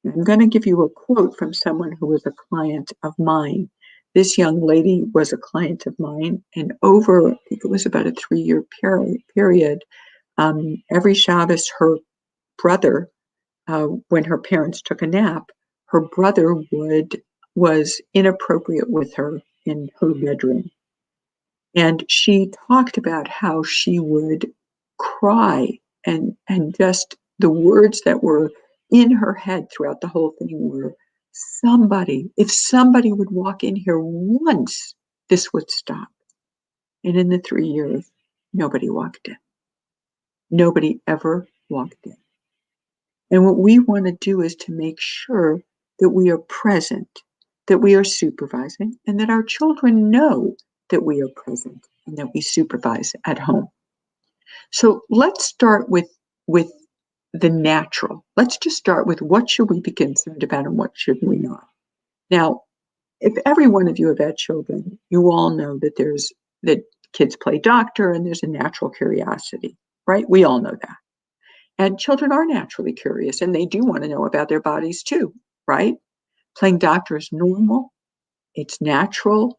I'm going to give you a quote from someone who was a client of mine. This young lady was a client of mine, and over, I think it was about a 3-year period, every Shabbos, her brother, when her parents took a nap, her brother was inappropriate with her in her bedroom. And she talked about how she would cry and just the words that were in her head throughout the whole thing were, if somebody would walk in here once, this would stop. And in the 3 years, nobody walked in. Nobody ever walked in. And what we want to do is to make sure that we are present, that we are supervising, and that our children know that we are present and that we supervise at home. So let's start with the natural. Let's just start with what should we be concerned about and what should we not. Now, if every one of you have had children, you all know that kids play doctor and there's a natural curiosity, right? We all know that. And children are naturally curious and they do want to know about their bodies too, right? Playing doctor is normal, it's natural,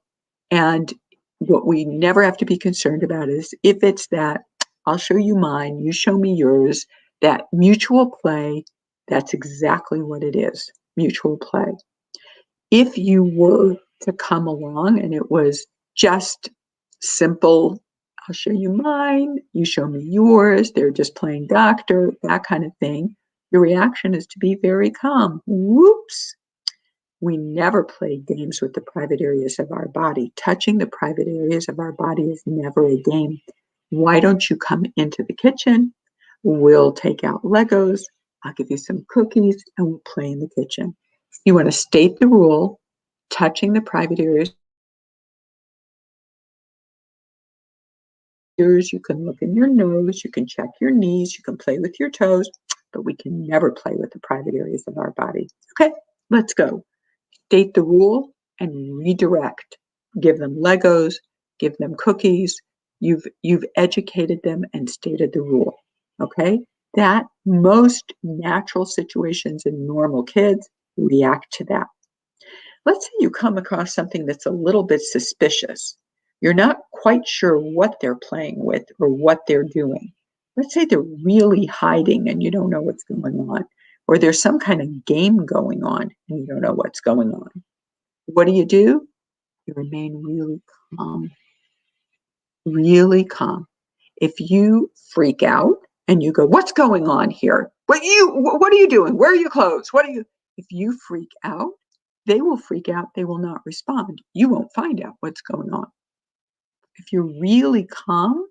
and what we never have to be concerned about is if it's that, I'll show you mine, you show me yours, that mutual play, that's exactly what it is, mutual play. If you were to come along and it was just simple, I'll show you mine, you show me yours, they're just playing doctor, that kind of thing, your reaction is to be very calm. Whoops. We never play games with the private areas of our body. Touching the private areas of our body is never a game. Why don't you come into the kitchen? We'll take out Legos. I'll give you some cookies, and we'll play in the kitchen. You want to state the rule, touching the private areas. You can look in your nose, you can check your knees, you can play with your toes, but we can never play with the private areas of our body. Okay, let's go. State the rule and redirect. Give them Legos, give them cookies. You've educated them and stated the rule. Okay? That most natural situations in normal kids react to that. Let's say you come across something that's a little bit suspicious. You're not quite sure what they're playing with or what they're doing. Let's say they're really hiding and you don't know what's going on, or there's some kind of game going on and you don't know what's going on. What do? You remain really calm, really calm. If you freak out and you go, "What's going on here? What are you doing? Where are your clothes? What are you?" If you freak out, they will freak out. They will not respond. You won't find out what's going on. If you're really calm,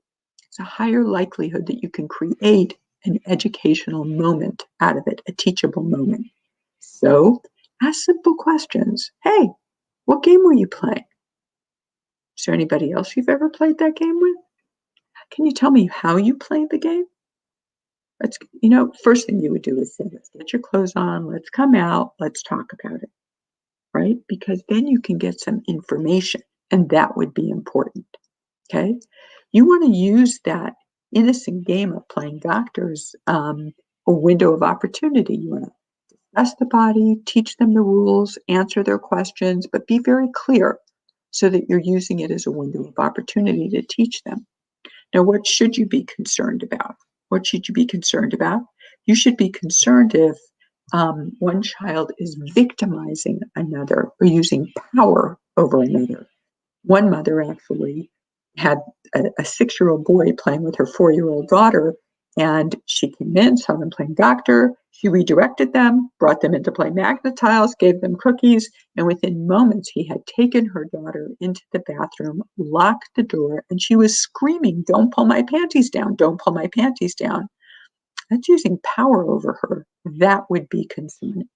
it's a higher likelihood that you can create an educational moment out of it, a teachable moment. So ask simple questions. Hey, what game were you playing? Is there anybody else you've ever played that game with? Can you tell me how you played the game? First thing you would do is say, let's get your clothes on, let's come out, let's talk about it, right? Because then you can get some information, and that would be important, okay? You want to use that innocent game of playing doctors, a window of opportunity. You want to discuss the body, teach them the rules, answer their questions, but be very clear so that you're using it as a window of opportunity to teach them. Now, what should you be concerned about? What should you be concerned about? You should be concerned if one child is victimizing another or using power over another. One mother actually had a 6-year-old boy playing with her 4-year-old daughter, and she came in, saw them playing doctor. She redirected them, brought them into play magnet tiles, gave them cookies, and within moments, he had taken her daughter into the bathroom, locked the door, and she was screaming, "Don't pull my panties down, don't pull my panties down." That's using power over her. That would be concerning,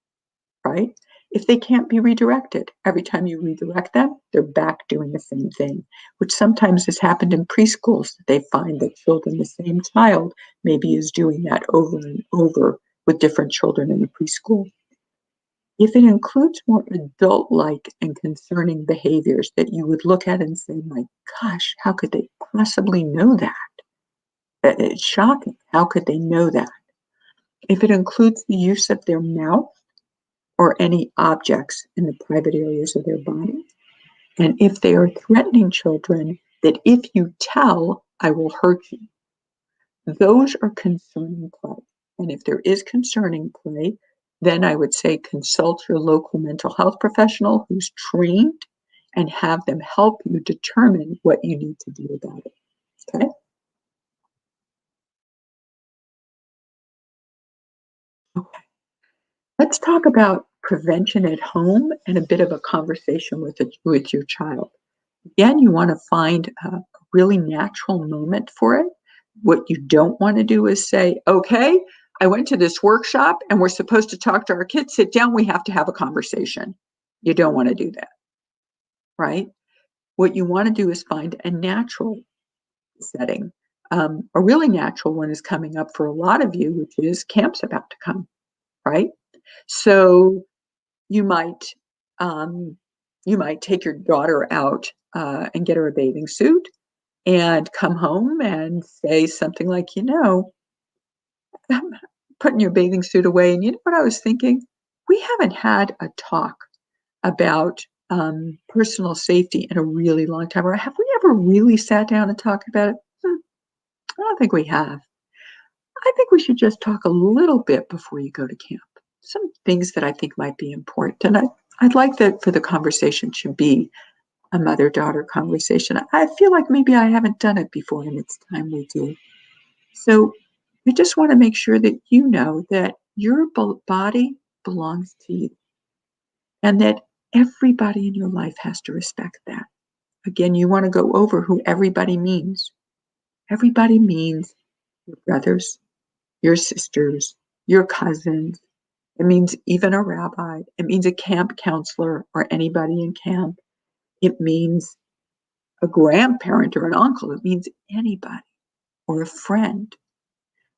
right? If they can't be redirected, every time you redirect them, they're back doing the same thing, which sometimes has happened in preschools. They find that children, the same child, maybe is doing that over and over with different children in the preschool. If it includes more adult-like and concerning behaviors that you would look at and say, my gosh, how could they possibly know that? It's shocking. How could they know that? If it includes the use of their mouth or any objects in the private areas of their body, and if they are threatening children that if you tell, I will hurt you, those are concerning play. And if there is concerning play, then I would say consult your local mental health professional who's trained and have them help you determine what you need to do about it. Okay? Okay. Let's talk about prevention at home and a bit of a conversation with your child. Again, you want to find a really natural moment for it. What you don't want to do is say, okay, I went to this workshop and we're supposed to talk to our kids. Sit down, we have to have a conversation. You don't want to do that, right? What you want to do is find a natural setting. A really natural one is coming up for a lot of you, which is camp's about to come, right? So you might take your daughter out and get her a bathing suit and come home and say something like, putting your bathing suit away. And you know what I was thinking? We haven't had a talk about personal safety in a really long time. Or have we ever really sat down and talked about it? I don't think we have. I think we should just talk a little bit before you go to camp. Some things that I think might be important. And I'd like that for the conversation to be a mother-daughter conversation. I feel like maybe I haven't done it before, and it's time we do. So I just want to make sure that you know that your body belongs to you and that everybody in your life has to respect that. Again, you want to go over who everybody means. Everybody means your brothers, your sisters, your cousins. It means even a rabbi. It means a camp counselor or anybody in camp. It means a grandparent or an uncle. It means anybody or a friend.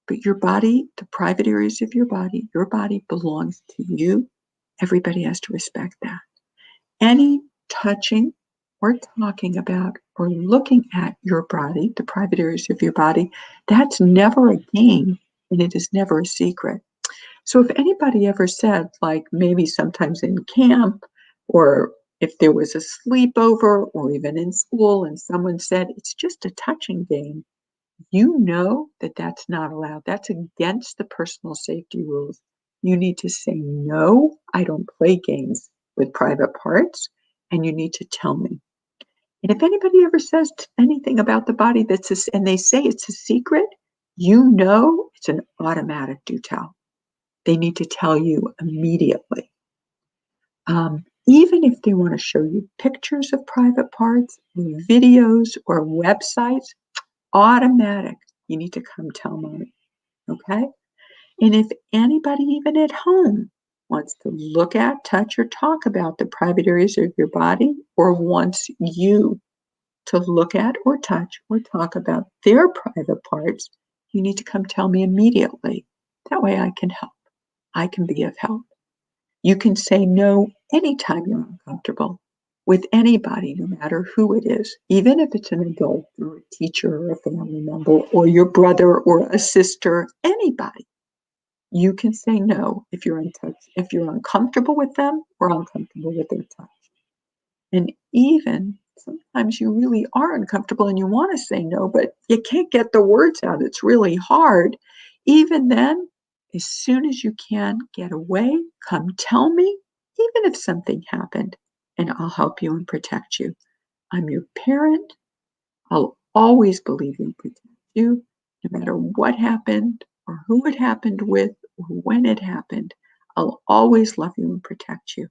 But your body, the private areas of your body belongs to you. Everybody has to respect that. Any touching or talking about or looking at your body, the private areas of your body, that's never a game and it is never a secret. So if anybody ever said, like maybe sometimes in camp or if there was a sleepover or even in school and someone said it's just a touching game, you know that that's not allowed. That's against the personal safety rules. You need to say, no, I don't play games with private parts, and you need to tell me. And if anybody ever says anything about the body and they say it's a secret, you know it's an automatic do tell. They need to tell you immediately. Even if they want to show you pictures of private parts, videos, or websites, automatic. You need to come tell mommy, okay? And if anybody, even at home, wants to look at, touch, or talk about the private areas of your body, or wants you to look at, or touch, or talk about their private parts, you need to come tell me immediately. That way I can help. I can be of help. You can say no anytime you're uncomfortable with anybody, no matter who it is, even if it's an adult or a teacher or a family member or your brother or a sister, anybody. You can say no if you're in touch, if you're uncomfortable with them or uncomfortable with their touch. And even sometimes you really are uncomfortable and you want to say no, but you can't get the words out. It's really hard. Even then, as soon as you can get away, come tell me, even if something happened, and I'll help you and protect you. I'm your parent. I'll always believe you and protect you, no matter what happened or who it happened with or when it happened. I'll always love you and protect you.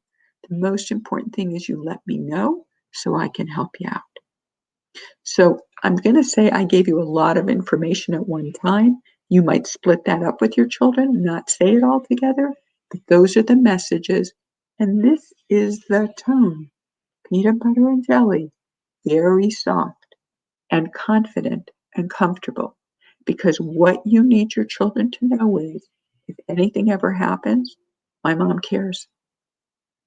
The most important thing is you let me know so I can help you out. So I'm going to say I gave you a lot of information at one time. You might split that up with your children, not say it all together, but those are the messages. And this is the tone. Peanut butter and jelly, very soft and confident and comfortable. Because what you need your children to know is if anything ever happens, my mom cares.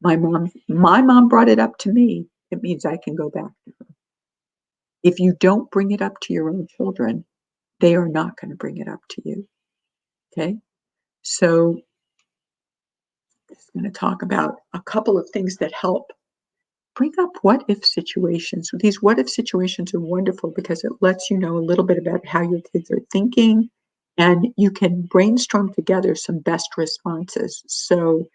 My mom brought it up to me. It means I can go back to her. If you don't bring it up to your own children, they are not going to bring it up to you. Okay? So I'm just going to talk about a couple of things that help. Bring up what if situations. These what if situations are wonderful because it lets you know a little bit about how your kids are thinking and you can brainstorm together some best responses. So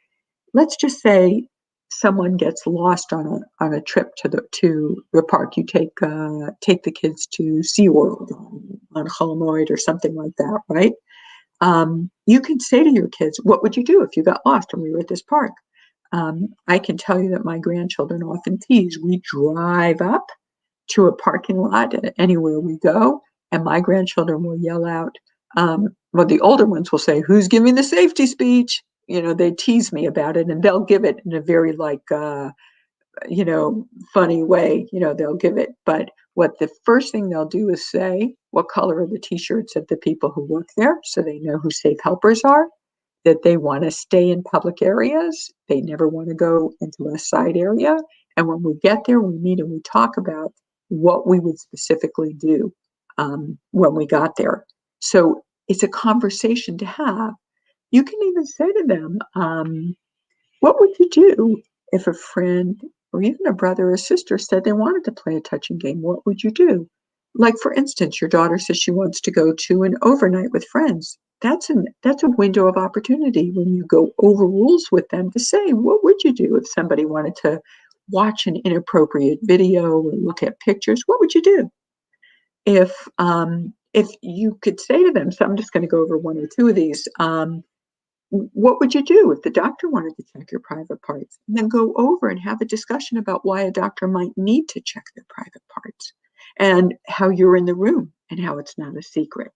let's just say someone gets lost on a trip to the park. You take the kids to SeaWorld on Holomoid or something like that, right? You can say to your kids, what would you do if you got lost and we were at this park? I can tell you that my grandchildren often tease. We drive up to a parking lot anywhere we go, and my grandchildren will yell out, well, the older ones will say, who's giving the safety speech? You know, they tease me about it, and they'll give it in a very funny way. You know, they'll give it. But what the first thing they'll do is say, what color are the T-shirts of the people who work there, so they know who safe helpers are, that they want to stay in public areas. They never want to go into a side area. And when we get there, we meet and we talk about what we would specifically do when we got there. So it's a conversation to have. You can even say to them, what would you do if a friend or even a brother or sister said they wanted to play a touching game? What would you do? Like, for instance, your daughter says she wants to go to an overnight with friends. That's a window of opportunity when you go over rules with them to say, what would you do if somebody wanted to watch an inappropriate video or look at pictures? What would you do? If you could say to them, so I'm just going to go over one or two of these. What would you do if the doctor wanted to check your private parts? And then go over and have a discussion about why a doctor might need to check their private parts and how you're in the room and how it's not a secret.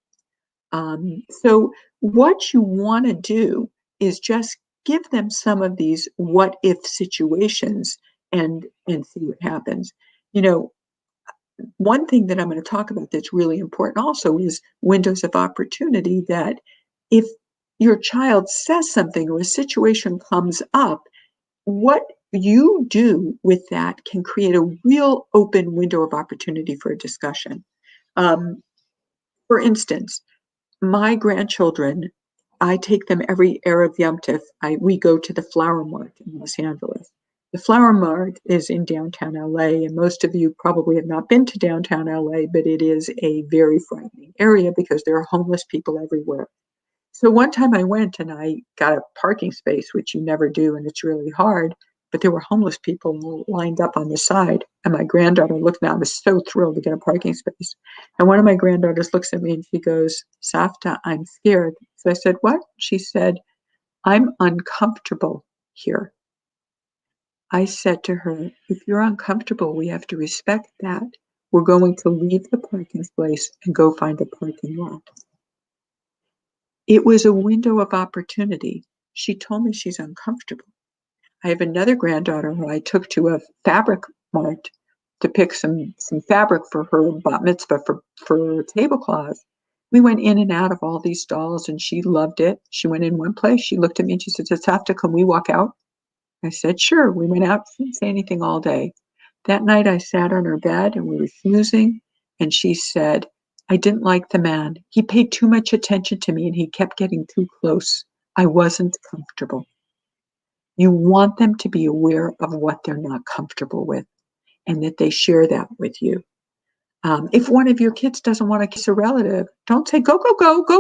So what you want to do is just give them some of these what if situations and see what happens. You know, one thing that I'm going to talk about that's really important also is windows of opportunity, that if your child says something or a situation comes up, what you do with that can create a real open window of opportunity for a discussion. For instance, my grandchildren, I take them every Erev Yom Tif. We go to the Flower Mart in Los Angeles. The Flower Mart is in downtown LA, and most of you probably have not been to downtown LA, but it is a very frightening area because there are homeless people everywhere. So one time I went and I got a parking space, which you never do, and it's really hard. But there were homeless people lined up on the side. And my granddaughter looked at me. I was so thrilled to get a parking space. And one of my granddaughters looks at me and she goes, Safta, I'm scared. So I said, what? She said, I'm uncomfortable here. I said to her, if you're uncomfortable, we have to respect that. We're going to leave the parking place and go find a parking lot. It was a window of opportunity. She told me she's uncomfortable. I have another granddaughter who I took to a fabric mart to pick some fabric for her bat mitzvah for tablecloths. We went in and out of all these stalls and she loved it. She went in one place. She looked at me and she said, Safta, can we walk out? I said, sure. We went out. She didn't say anything all day. That night I sat on her bed and we were snoozing and she said, I didn't like the man. He paid too much attention to me and he kept getting too close. I wasn't comfortable. You want them to be aware of what they're not comfortable with and that they share that with you. If one of your kids doesn't want to kiss a relative, don't say, go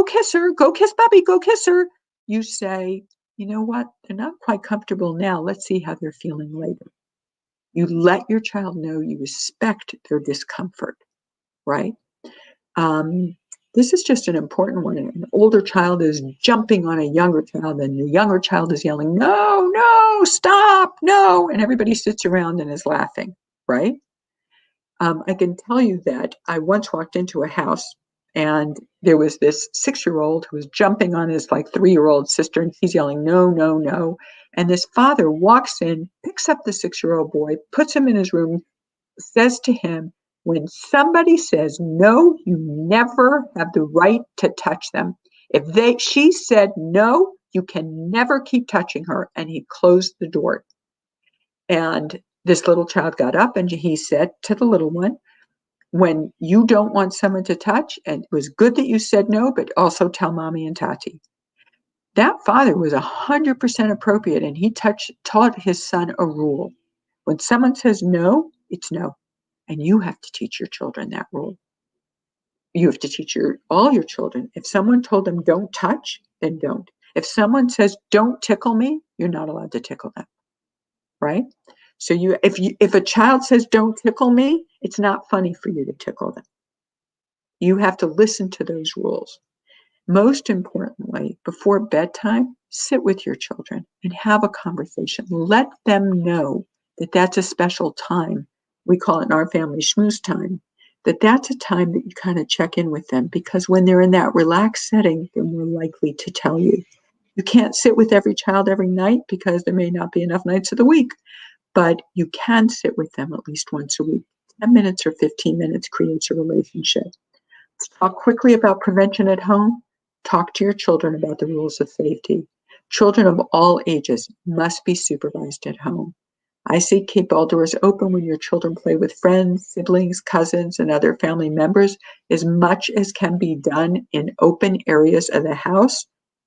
kiss her, go kiss Bubby, go kiss her. You say, you know what? They're not quite comfortable now. Let's see how they're feeling later. You let your child know you respect their discomfort, right? This is just an important one. An older child is jumping on a younger child, and the younger child is yelling, no, no, stop, no. And everybody sits around and is laughing, right? I can tell you that I once walked into a house and there was this 6-year-old who was jumping on his like 3-year-old sister and he's yelling, no, no, no. And this father walks in, picks up the 6-year-old boy, puts him in his room, says to him, when somebody says no, you never have the right to touch them. She said no, you can never keep touching her. And he closed the door. And this little child got up and he said to the little one, when you don't want someone to touch, and it was good that you said no, but also tell mommy and Tati. That father was 100% appropriate, and he taught his son a rule. When someone says no, it's no. And you have to teach your children that rule. You have to teach all your children. If someone told them don't touch, then don't. If someone says don't tickle me, you're not allowed to tickle them, right? So if a child says don't tickle me, it's not funny for you to tickle them. You have to listen to those rules. Most importantly, before bedtime, sit with your children and have a conversation. Let them know that that's a special time. We call it in our family schmooze time. That's a time that you kind of check in with them, because when they're in that relaxed setting, they're more likely to tell you. You can't sit with every child every night because there may not be enough nights of the week, but you can sit with them at least once a week. 10 minutes or 15 minutes creates a relationship. Let's talk quickly about prevention at home. Talk to your children about the rules of safety. Children of all ages must be supervised at home. I say keep all doors open when your children play with friends, siblings, cousins, and other family members. As much as can be done in open areas of the house,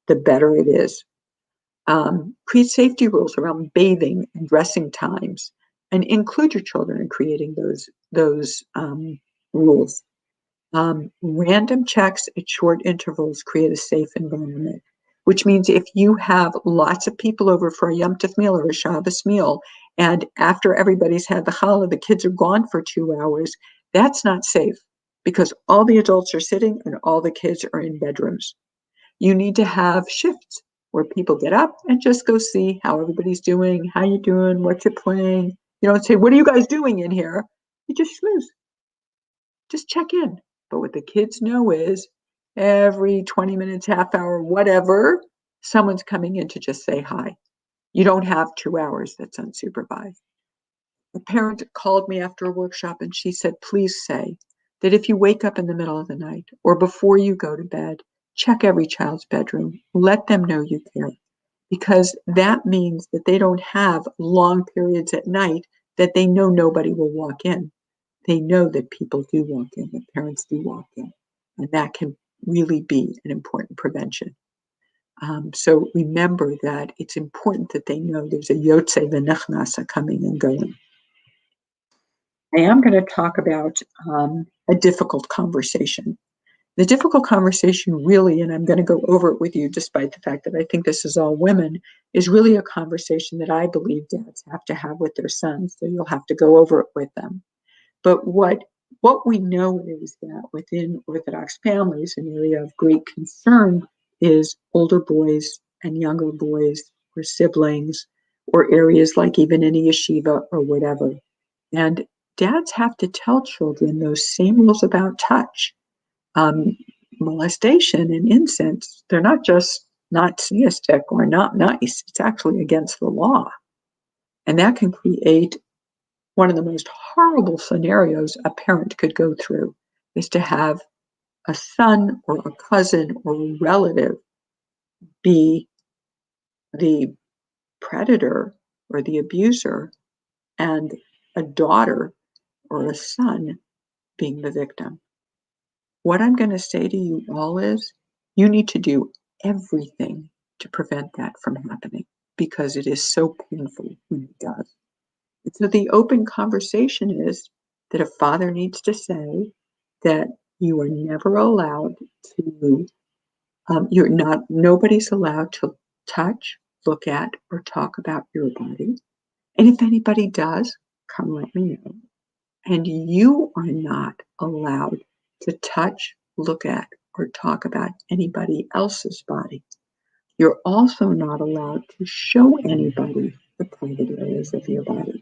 the better it is. Create safety rules around bathing and dressing times, and include your children in creating those rules. Random checks at short intervals create a safe environment, which means if you have lots of people over for a Yom Tov meal or a Shabbos meal, and after everybody's had the challah, the kids are gone for 2 hours, that's not safe because all the adults are sitting and all the kids are in bedrooms. You need to have shifts where people get up and just go see how everybody's doing, how you doing, what you're playing. You don't say, what are you guys doing in here? You just schmooze. Just check in. But what the kids know is every 20 minutes, half hour, whatever, someone's coming in to just say hi. You don't have 2 hours that's unsupervised. A parent called me after a workshop and she said, please say that if you wake up in the middle of the night or before you go to bed, check every child's bedroom. Let them know you care, because that means that they don't have long periods at night that they know nobody will walk in. They know that people do walk in, that parents do walk in, and that can really be an important prevention. So remember that it's important that they know there's a yotze v'nechnasa coming and going. I am going to talk about a difficult conversation. The difficult conversation really, and I'm going to go over it with you despite the fact that I think this is all women, is really a conversation that I believe dads have to have with their sons. So you'll have to go over it with them. But what we know is that within Orthodox families, an area of great concern is older boys and younger boys or siblings, or areas like even in a yeshiva or whatever. And dads have to tell children those same rules about touch. Molestation and incest, they're not just not theistic or not nice, it's actually against the law. And that can create one of the most horrible scenarios a parent could go through, is to have a son or a cousin or a relative be the predator or the abuser, and a daughter or a son being the victim. What I'm going to say to you all is you need to do everything to prevent that from happening, because it is so painful when it does. And so the open conversation is that a father needs to say that you are never allowed to, nobody's allowed to touch, look at, or talk about your body. And if anybody does, come let me know. And you are not allowed to touch, look at, or talk about anybody else's body. You're also not allowed to show anybody the private areas of your body.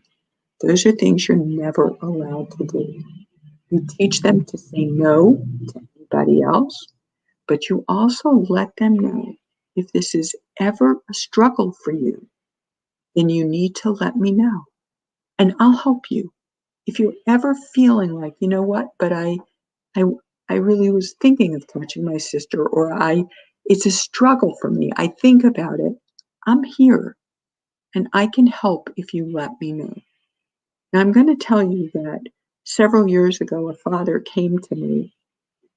Those are things you're never allowed to do. You teach them to say no to anybody else, but you also let them know if this is ever a struggle for you, then you need to let me know, and I'll help you. If you're ever feeling like, you know what, but I, I really was thinking of touching my sister, or it's a struggle for me, I think about it, I'm here, and I can help if you let me know. Now, I'm going to tell you that several years ago, a father came to me,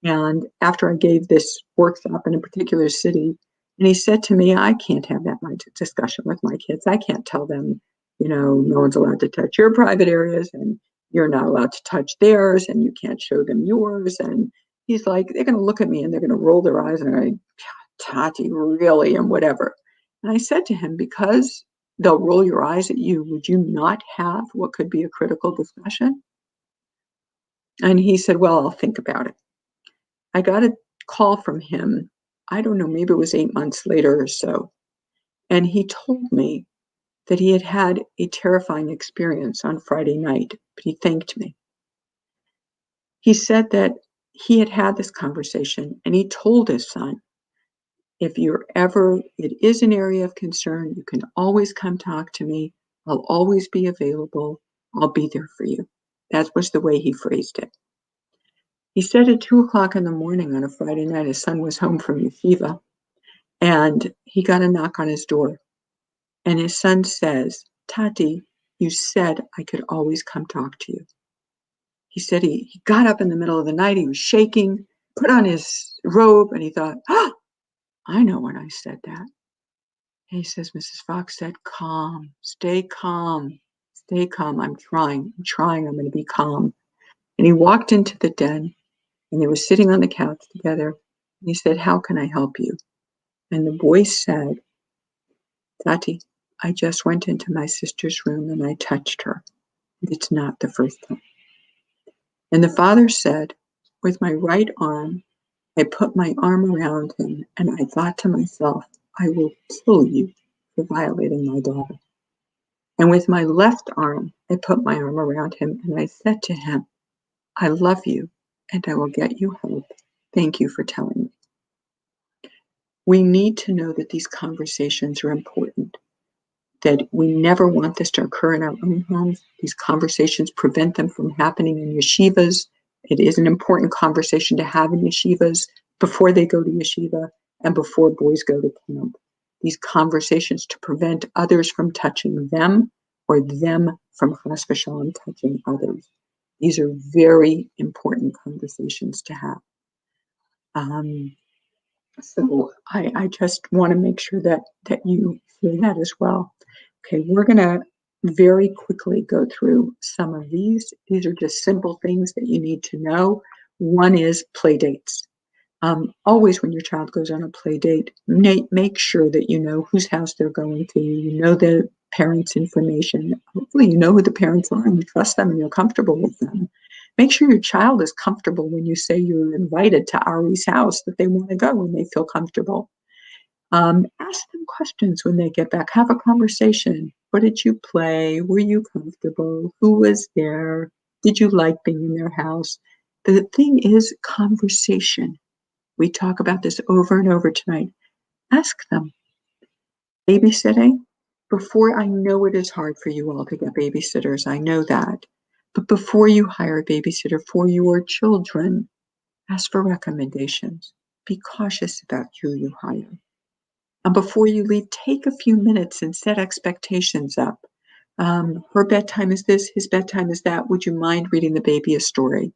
and after I gave this workshop in a particular city, and he said to me, I can't have that much discussion with my kids. I can't tell them, no one's allowed to touch your private areas, and you're not allowed to touch theirs, and you can't show them yours. And he's like, they're going to look at me and they're going to roll their eyes and go, Tati, really, and whatever. And I said to him, because they'll roll your eyes at you, would you not have what could be a critical discussion? And he said, well, I'll think about it. I got a call from him, I don't know, maybe it was 8 months later or so. And he told me that he had had a terrifying experience on Friday night, but he thanked me. He said that he had had this conversation and he told his son, if it is an area of concern, you can always come talk to me. I'll always be available. I'll be there for you. That was the way he phrased it. He said at 2:00 in the morning on a Friday night, his son was home from yeshiva, and he got a knock on his door. And his son says, Tati, you said I could always come talk to you. He said he got up in the middle of the night, he was shaking, put on his robe, and he thought, I know when I said that. And he says, Mrs. Fox said, calm, stay calm, stay calm. I'm trying, I'm going to be calm. And he walked into the den, and they were sitting on the couch together. And he said, how can I help you? And the boy said, Tati, I just went into my sister's room and I touched her. It's not the first time. And the father said, with my right arm, I put my arm around him and I thought to myself, I will kill you for violating my daughter. And with my left arm, I put my arm around him and I said to him, I love you and I will get you help. Thank you for telling me. We need to know that these conversations are important, that we never want this to occur in our own homes. These conversations prevent them from happening in yeshivas. It is an important conversation to have in yeshivas before they go to yeshiva and before boys go to camp. These conversations to prevent others from touching them or them from chas v'shalom touching others. These are very important conversations to have. So I just want to make sure that you hear that as well. Okay, we're going to very quickly go through some of these. These are just simple things that you need to know. One is play dates. Always when your child goes on a play date, make sure that you know whose house they're going to, you know the parents' information. Hopefully you know who the parents are and you trust them and you're comfortable with them. Make sure your child is comfortable when you say you're invited to Ari's house, that they want to go and they feel comfortable. Ask them questions when they get back. Have a conversation. What did you play? Were you comfortable? Who was there? Did you like being in their house? The thing is conversation. We talk about this over and over tonight. Ask them. Babysitting. Before, I know it is hard for you all to get babysitters. I know that. But before you hire a babysitter for your children, ask for recommendations. Be cautious about who you hire. And before you leave, take a few minutes and set expectations up. Her bedtime is this, his bedtime is that. Would you mind reading the baby a story?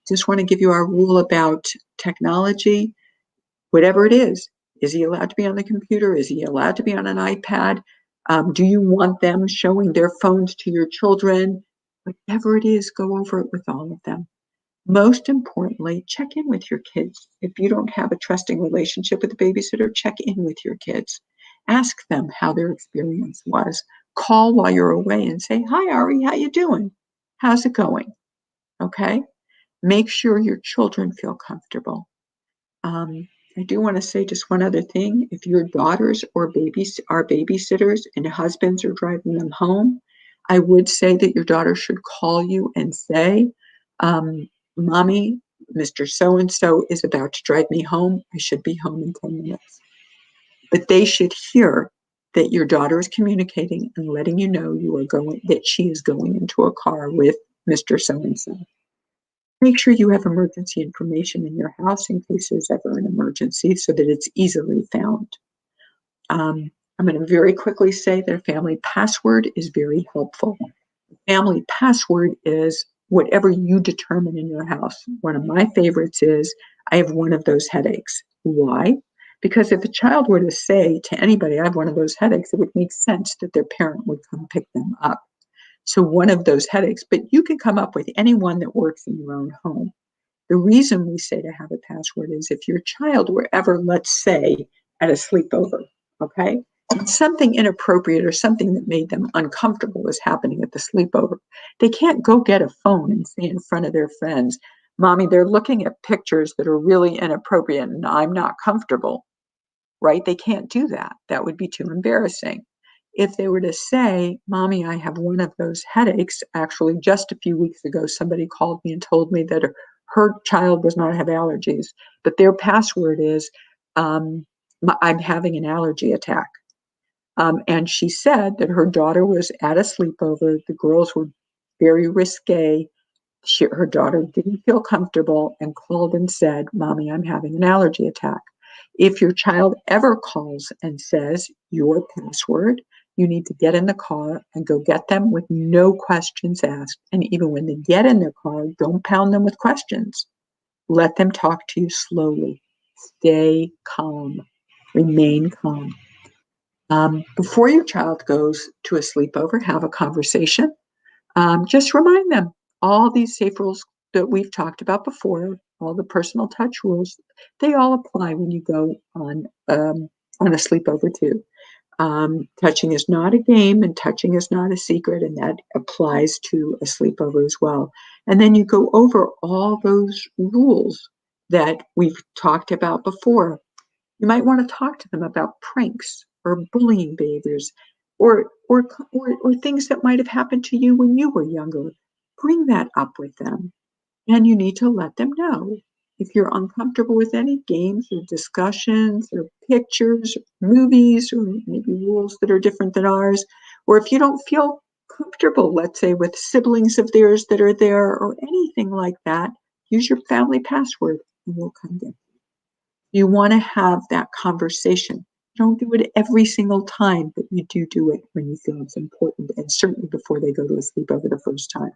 Just want to give you our rule about technology. Whatever it is he allowed to be on the computer? Is he allowed to be on an iPad? Do you want them showing their phones to your children? Whatever it is, go over it with all of them. Most importantly, check in with your kids. If you don't have a trusting relationship with a babysitter, check in with your kids. Ask them how their experience was. Call while you're away and say, "Hi, Ari, how you doing? How's it going?" Okay? Make sure your children feel comfortable. I do want to say just one other thing. If your daughters or babies are babysitters and husbands are driving them home, I would say that your daughter should call you and say, "Mommy, Mr. So-and-so is about to drive me home. I should be home in 10 minutes." But they should hear that your daughter is communicating and letting you know that she is going into a car with Mr. So-and-so. Make sure you have emergency information in your house in case there's ever an emergency so that it's easily found. I'm going to very quickly say that a family password is very helpful. Family password is whatever you determine in your house. One of my favorites is, "I have one of those headaches." Why? Because if a child were to say to anybody, "I have one of those headaches," it would make sense that their parent would come pick them up. So one of those headaches, but you can come up with any one that works in your own home. The reason we say to have a password is if your child were ever, let's say, at a sleepover, okay, and something inappropriate or something that made them uncomfortable is happening at the sleepover, they can't go get a phone and say in front of their friends, "Mommy, they're looking at pictures that are really inappropriate and I'm not comfortable," right? They can't do that. That would be too embarrassing. If they were to say, "Mommy, I have one of those headaches." Actually, just a few weeks ago, somebody called me and told me that her child does not have allergies, but their password is, "I'm having an allergy attack." And she said that her daughter was at a sleepover. The girls were very risque. Her daughter didn't feel comfortable and called and said, "Mommy, I'm having an allergy attack." If your child ever calls and says your password, you need to get in the car and go get them with no questions asked. And even when they get in their car, don't pound them with questions. Let them talk to you slowly. Stay calm. Remain calm. Before your child goes to a sleepover, have a conversation. Just remind them all these safe rules that we've talked about before, all the personal touch rules, they all apply when you go on a sleepover too. Touching is not a game and touching is not a secret, and that applies to a sleepover as well. And then you go over all those rules that we've talked about before. You might want to talk to them about pranks or bullying behaviors or things that might have happened to you when you were younger. Bring that up with them, and you need to let them know If you're uncomfortable with any games or discussions or pictures, or movies, or maybe rules that are different than ours, or if you don't feel comfortable, let's say, with siblings of theirs that are there or anything like that, use your family password and we'll come get you. You want to have that conversation. Don't do it every single time, but you do it when you feel it's important, and certainly before they go to a sleepover the first time.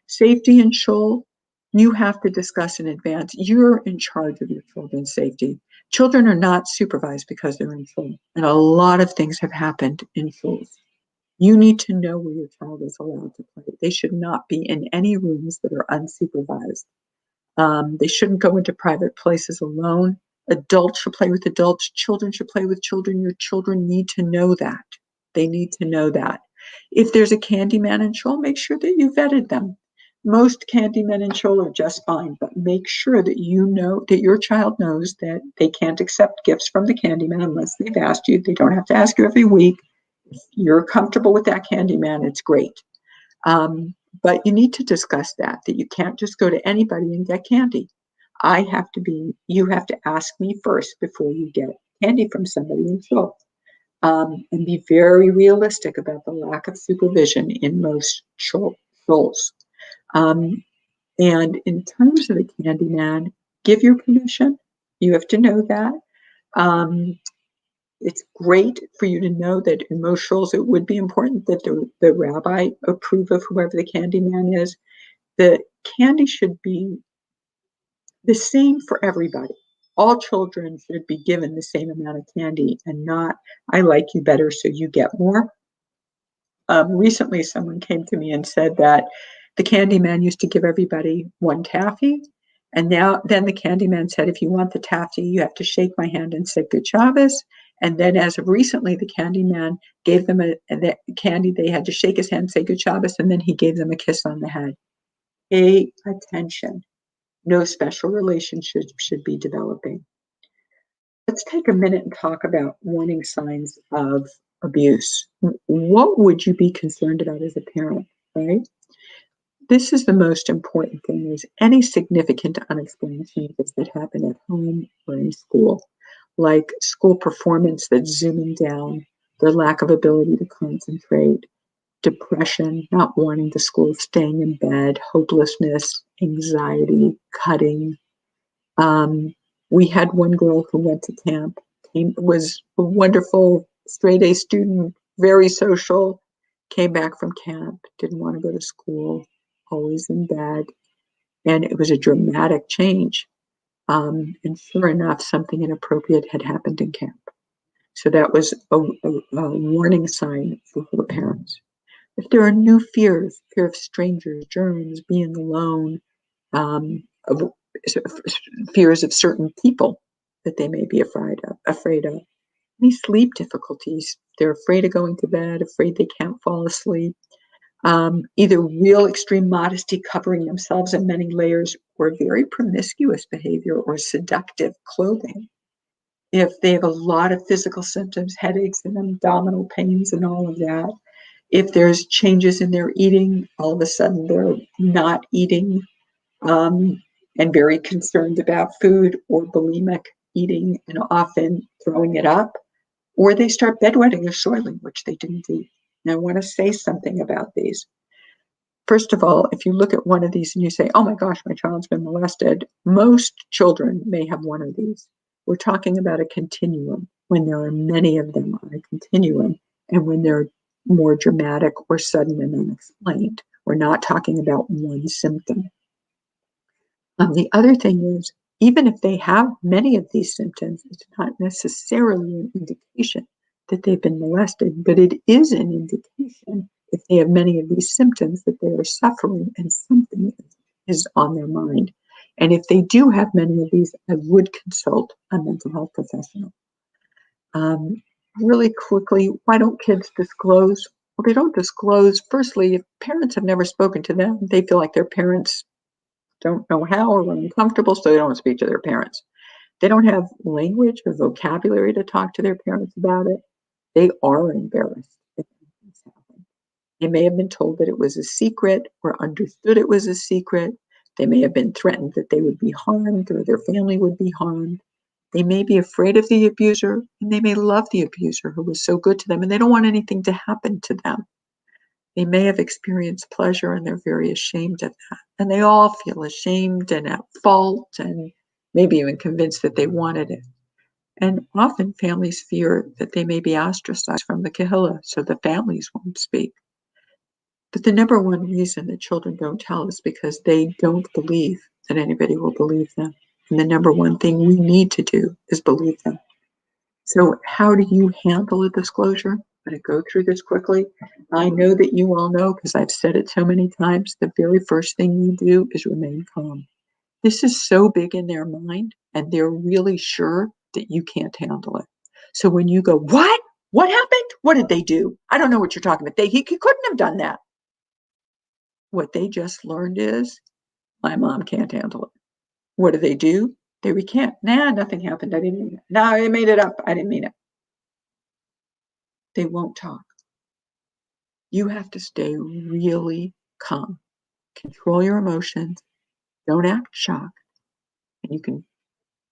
Safety in shul, you have to discuss in advance. You're in charge of your children's safety. Children are not supervised because they're in shul, and a lot of things have happened in shuls. You need to know where your child is allowed to play. They should not be in any rooms that are unsupervised. They shouldn't go into private places alone. Adults should play with adults. Children should play with children. Your children need to know that. They need to know that. If there's a candy man in shul, make sure that you vetted them. Most candy men in shul are just fine, but make sure that you know that your child knows that they can't accept gifts from the candy man unless they've asked you. They don't have to ask you every week. If you're comfortable with that candy man, it's great. But you need to discuss that you can't just go to anybody and get candy. You have to ask me first before you get candy from somebody in shul. And be very realistic about the lack of supervision in most shuls. And in terms of the candy man, give your permission. You have to know that. It's great for you to know that in most shuls it would be important that the rabbi approve of whoever the candy man is. The candy should be the same for everybody. All children should be given the same amount of candy and not, I like you better, so you get more. Recently, someone came to me and said that the candy man used to give everybody one taffy. And then the candy man said, if you want the taffy, you have to shake my hand and say good Shabbos. And then as of recently, the candy man gave them the candy. They had to shake his hand, say good Shabbos, and then he gave them a kiss on the head. Pay attention. No special relationship should be developing. Let's take a minute and talk about warning signs of abuse. What would you be concerned about as a parent, right? This is the most important thing, is any significant unexplained changes that happen at home or in school, like school performance that's zooming down, their lack of ability to concentrate, depression, not wanting to school, staying in bed, hopelessness, anxiety, cutting. We had one girl who went to camp, was a wonderful straight A student, very social, came back from camp, didn't want to go to school, always in bed. And it was a dramatic change. And sure enough, something inappropriate had happened in camp. So that was a warning sign for the parents. If there are new fears, fear of strangers, germs, being alone, fears of certain people that they may be afraid of. Any sleep difficulties, they're afraid of going to bed, afraid they can't fall asleep. Either real extreme modesty, covering themselves in many layers, or very promiscuous behavior or seductive clothing. If they have a lot of physical symptoms, headaches and abdominal pains and all of that. If there's changes in their eating, all of a sudden they're not eating, and very concerned about food, or bulimic eating and often throwing it up, or they start bedwetting or soiling, which they didn't eat. Now, I want to say something about these. First of all, if you look at one of these and you say, oh my gosh, my child's been molested, most children may have one of these. We're talking about a continuum, when there are many of them on a continuum, and when they're more dramatic or sudden and unexplained. We're not talking about one symptom. The other thing is, even if they have many of these symptoms, it's not necessarily an indication that they've been molested, but it is an indication, if they have many of these symptoms, that they are suffering and something is on their mind. And if they do have many of these, I would consult a mental health professional. Really quickly, why don't kids disclose? Well, they don't disclose. Firstly, if parents have never spoken to them, they feel like their parents don't know how, or are uncomfortable, so they don't speak to their parents. They don't have language or vocabulary to talk to their parents about it. They are embarrassed if things happen. They may have been told that it was a secret or understood it was a secret, They may have been threatened that they would be harmed or their family would be harmed. They may be afraid of the abuser, and they may love the abuser who was so good to them, and they don't want anything to happen to them. They may have experienced pleasure, and they're very ashamed of that. And they all feel ashamed and at fault and maybe even convinced that they wanted it. And often families fear that they may be ostracized from the Kahila, so the families won't speak. But the number one reason that children don't tell is because they don't believe that anybody will believe them. And the number one thing we need to do is believe them. So how do you handle a disclosure? I'm going to go through this quickly. I know that you all know, because I've said it so many times, the very first thing you do is remain calm. This is so big in their mind, and they're really sure that you can't handle it. So when you go, what? What happened? What did they do? I don't know what you're talking about. He couldn't have done that. What they just learned is, my mom can't handle it. What do? They recant. Nah, nothing happened. I didn't mean it. No, I made it up. I didn't mean it. They won't talk. You have to stay really calm. Control your emotions. Don't act shocked. And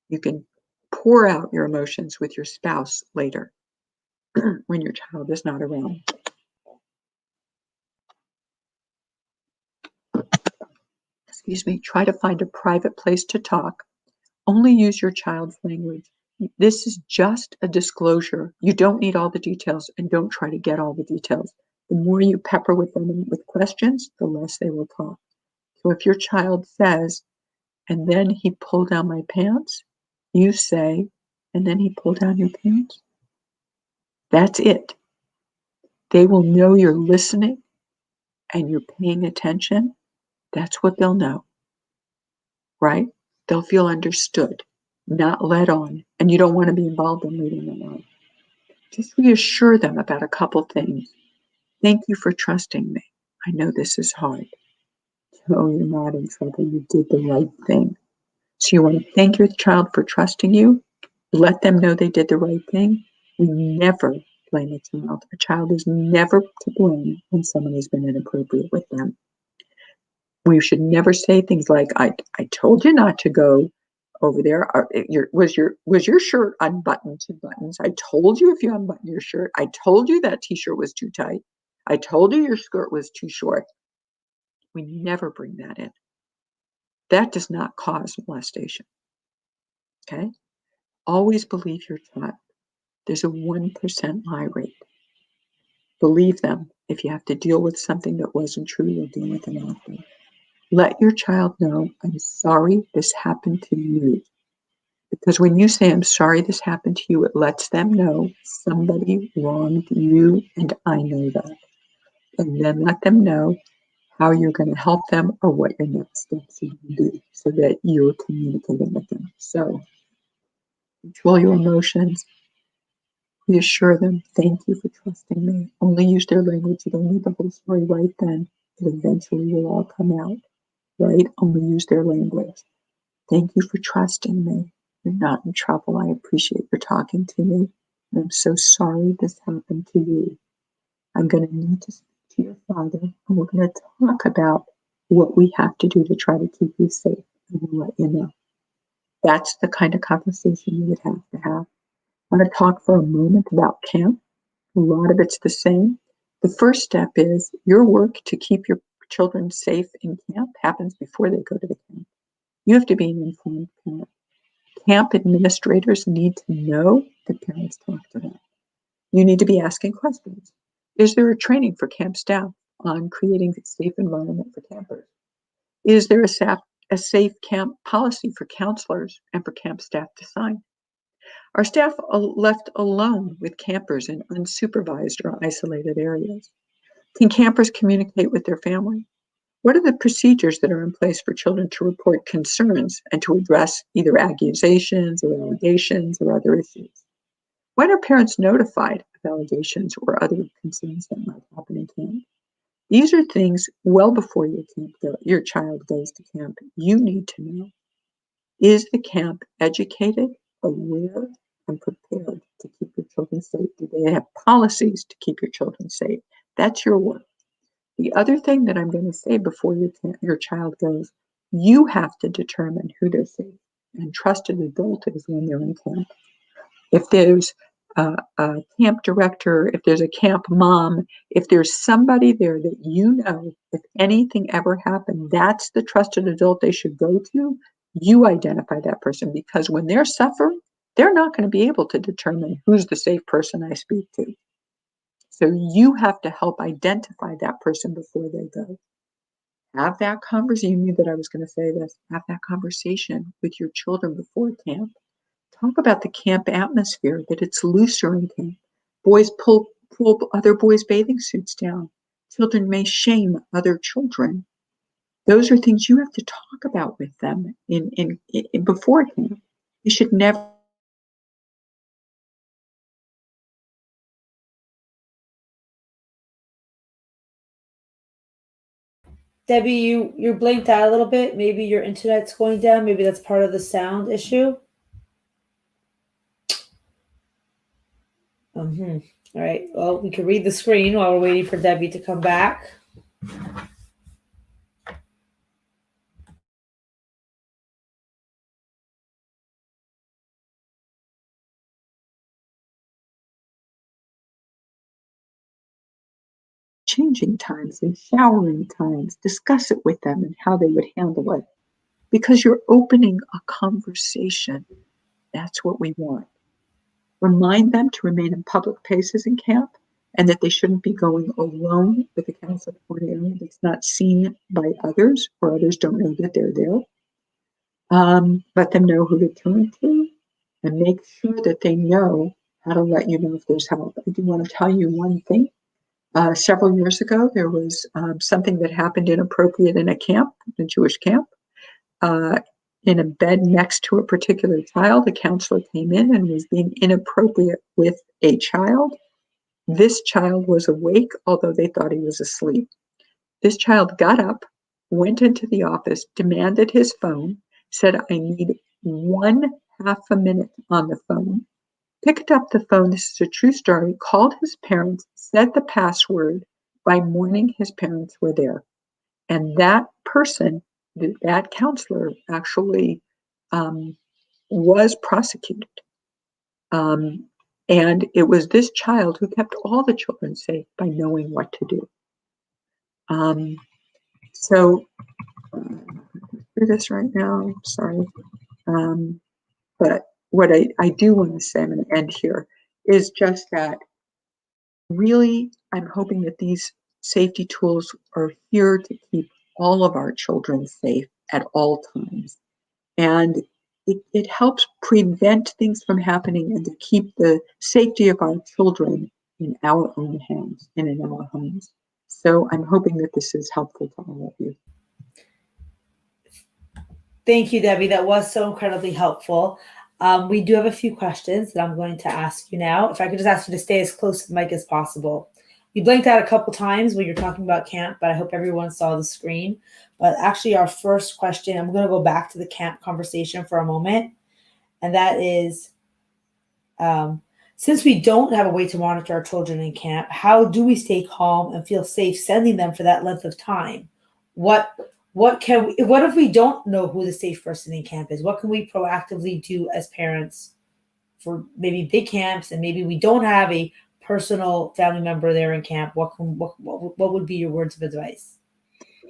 you can pour out your emotions with your spouse later when your child is not around. Excuse me. Try to find a private place to talk. Only use your child's language. This is just a disclosure. You don't need all the details, and don't try to get all the details. The more you pepper with them with questions, the less they will talk. So if your child says, and then he pulled down my pants, you say, and then he pulled down your pants. That's it. They will know you're listening and you're paying attention. That's what they'll know, right? They'll feel understood, not led on, and you don't want to be involved in leading them on. Just reassure them about a couple things. Thank you for trusting me. I know this is hard. Oh, you're not in trouble. You did the right thing. So you want to thank your child for trusting you. Let them know they did the right thing. We never blame a child. A child is never to blame when someone has been inappropriate with them. We should never say things like, I told you not to go over there. Was your shirt unbuttoned to buttons? I told you if you unbutton your shirt. I told you that t-shirt was too tight. I told you your skirt was too short. We never bring that in. That does not cause molestation. Okay? Always believe your child. There's a 1% lie rate. Believe them. If you have to deal with something that wasn't true, you'll deal with it after. Let your child know, I'm sorry this happened to you. Because when you say, I'm sorry this happened to you, it lets them know somebody wronged you, and I know that. And then let them know how you're going to help them or what your next steps are going to be so that you're communicating with them. So control your emotions. Reassure them, thank you for trusting me. Only use their language. You don't need the whole story right then. It eventually will all come out, right? Only use their language. Thank you for trusting me. You're not in trouble. I appreciate your talking to me. I'm so sorry this happened to you. I'm going to need to speak to your father, and we're going to talk about what we have to do to try to keep you safe, and we'll let you know. That's the kind of conversation you would have to have. I want to talk for a moment about camp. A lot of it's the same. The first step is your work to keep your children safe in camp happens before they go to the camp. You have to be an informed parent. Camp administrators need to know that parents talk to them. You need to be asking questions. Is there a training for camp staff on creating a safe environment for campers? Is there a safe camp policy for counselors and for camp staff to sign? Are staff left alone with campers in unsupervised or isolated areas? Can campers communicate with their family? What are the procedures that are in place for children to report concerns and to address either accusations or allegations or other issues? When are parents notified of allegations or other concerns that might happen in camp? These are things well before your child goes to camp. You need to know. Is the camp educated, aware, and prepared to keep your children safe? Do they have policies to keep your children safe? That's your work. The other thing that I'm going to say before your child goes, You have to determine who their safe and trusted adult is when they're in camp. If there's a camp director, if there's a camp mom, if there's somebody there that you know, if anything ever happened, that's the trusted adult they should go to. You identify that person, because when they're suffering, they're not going to be able to determine who's the safe person I speak to. So you have to help identify that person before they go. Have that conversation. You knew that I was going to say this. Have that conversation with your children before camp. Talk about the camp atmosphere, that it's looser in camp. Boys pull other boys' bathing suits down. Children may shame other children. Those are things you have to talk about with them in before camp. You should never. Debbie, you're blinked out a little bit. Maybe your internet's going down. Maybe that's part of the sound issue. All right. Well, we can read the screen while we're waiting for Debbie to come back. Changing times and showering times, discuss it with them and how they would handle it, because you're opening a conversation. That's what we want. Remind them to remain in public places in camp, and that they shouldn't be going alone with a counselor for an area that's not seen by others, or others don't know that they're there. Let them know who to turn to, and make sure that they know how to let you know if there's help. I do want to tell you one thing. Several years ago, there was something that happened inappropriate in a camp, a Jewish camp. In a bed next to a particular child, a counselor came in and was being inappropriate with a child. This child was awake, although they thought he was asleep. This child got up, went into the office, demanded his phone, said, "I need 1/2 a minute on the phone," picked up the phone, this is a true story, called his parents, said the password. By morning, his parents were there. And that person, that counselor, actually was prosecuted. And it was this child who kept all the children safe by knowing what to do. So, through this right now, sorry. But what I do want to say, I'm going to end here, is just that really, I'm hoping that these safety tools are here to keep all of our children safe at all times. And it helps prevent things from happening and to keep the safety of our children in our own hands and in our homes. So I'm hoping that this is helpful to all of you. Thank you, Debbie. That was so incredibly helpful. We do have a few questions that I'm going to ask you now. If I could just ask you to stay as close to the mic as possible. You blinked out a couple times when you're talking about camp, but I hope everyone saw the screen. But actually, our first question, I'm going to go back to the camp conversation for a moment. And that is, since we don't have a way to monitor our children in camp, how do we stay calm and feel safe sending them for that length of time? What if we don't know who the safe person in camp is? What can we proactively do as parents for maybe big camps, and maybe we don't have a personal family member there in camp? What would be your words of advice?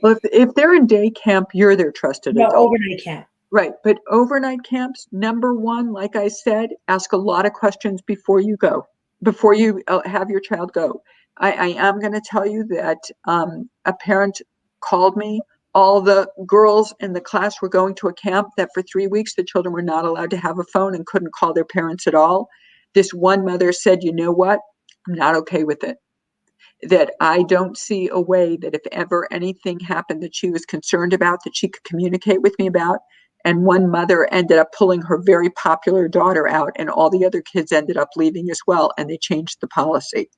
Well, if they're in day camp, you're their trusted adult. Overnight camp. Right. But overnight camps, number one, like I said, ask a lot of questions before you go, before you have your child go. I am going to tell you that a parent called me. All the girls in the class were going to a camp that for 3 weeks, the children were not allowed to have a phone and couldn't call their parents at all. This one mother said, "You know what? I'm not okay with it. That I don't see a way that if ever anything happened that she was concerned about, that she could communicate with me about." And one mother ended up pulling her very popular daughter out, and all the other kids ended up leaving as well, and they changed the policy.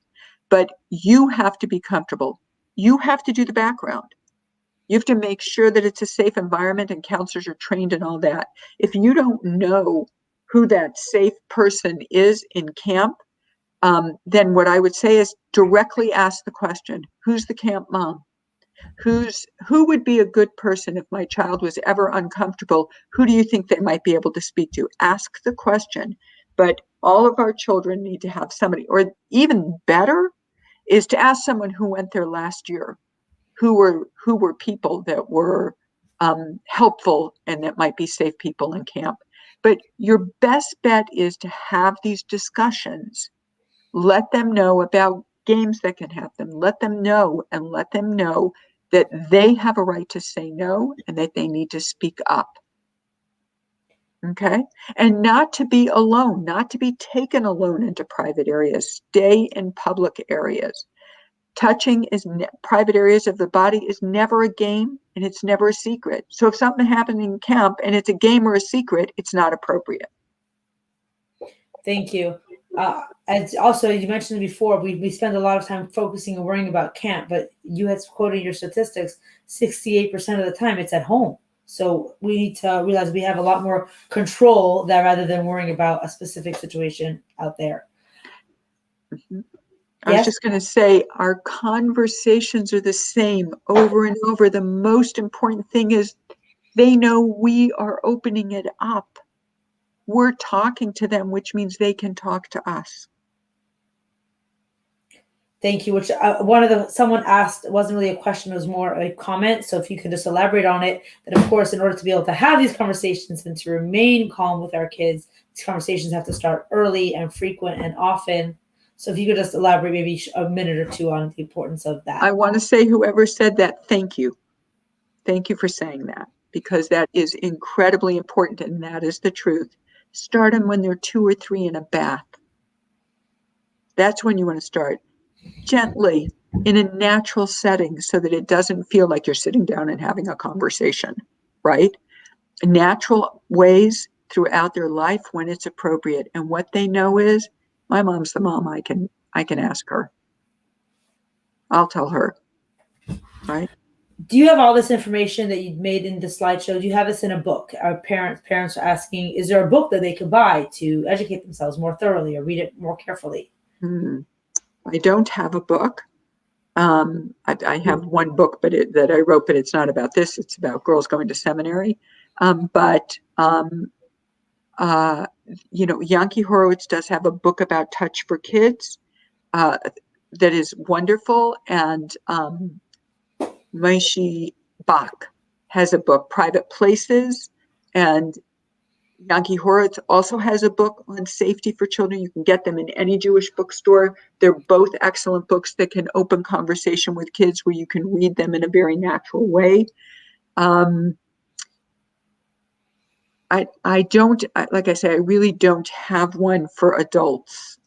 But you have to be comfortable. You have to do the background. You have to make sure that it's a safe environment and counselors are trained and all that. If you don't know who that safe person is in camp, then what I would say is directly ask the question, who's the camp mom? Who would be a good person if my child was ever uncomfortable? Who do you think they might be able to speak to? Ask the question. But all of our children need to have somebody, or even better is to ask someone who went there last year, who were people that were helpful and that might be safe people in camp. But your best bet is to have these discussions. Let them know about games that can happen. Let them know that they have a right to say no and that they need to speak up. Okay? And not to be alone, not to be taken alone into private areas. Stay in public areas. Touching private areas of the body is never a game and it's never a secret. So if something happened in camp and it's a game or a secret, it's not appropriate. Thank you. And also, you mentioned before, we spend a lot of time focusing and worrying about camp, but you had quoted your statistics, 68% of the time it's at home. So we need to realize we have a lot more control that rather than worrying about a specific situation out there. Mm-hmm. I was just going to say, our conversations are the same over and over. The most important thing is they know we are opening it up. We're talking to them, which means they can talk to us. Thank you. Which someone asked, it wasn't really a question, it was more a comment. So if you can just elaborate on it, that of course, in order to be able to have these conversations and to remain calm with our kids, these conversations have to start early and frequent and often. So if you could just elaborate maybe a minute or two on the importance of that. I want to say, whoever said that, thank you. Thank you for saying that, because that is incredibly important, and that is the truth. Start them when they're 2 or 3 in a bath. That's when you want to start. Gently, in a natural setting, so that it doesn't feel like you're sitting down and having a conversation, right? Natural ways throughout their life when it's appropriate. And what they know is, my mom's the mom, I can ask her. I'll tell her, right? Do you have all this information that you made in the slideshow? Do you have this in a book? Our parents are asking, is there a book that they could buy to educate themselves more thoroughly or read it more carefully? I don't have a book. I have one book, that I wrote, but it's not about this. It's about girls going to seminary. Yankee Horowitz does have a book about touch for kids that is wonderful. And Maishi Bach has a book, Private Places. And Yankee Horowitz also has a book on safety for children. You can get them in any Jewish bookstore. They're both excellent books that can open conversation with kids where you can read them in a very natural way. I don't, like I say, I really don't have one for adults.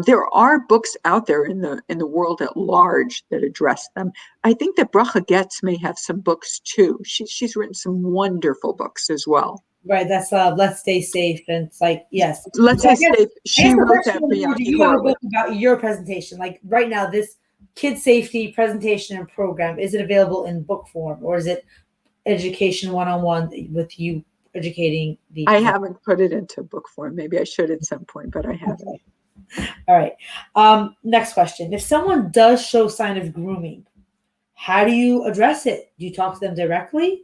There are books out there in the world at large that address them. I think that Bracha Getz may have some books too. She's written some wonderful books as well. Right, that's Let's Stay Safe, and it's like, yes. Let's Stay Safe. She wrote that for Yankee Horowitz. Do you have a book about your presentation? Like right now, this kid safety presentation and program, is it available in book form, or is it education one-on-one with you educating the? I haven't put it into book form. Maybe I should at some point, but I haven't. Okay. All right. Next question. If someone does show sign of grooming, how do you address it? Do you talk to them directly?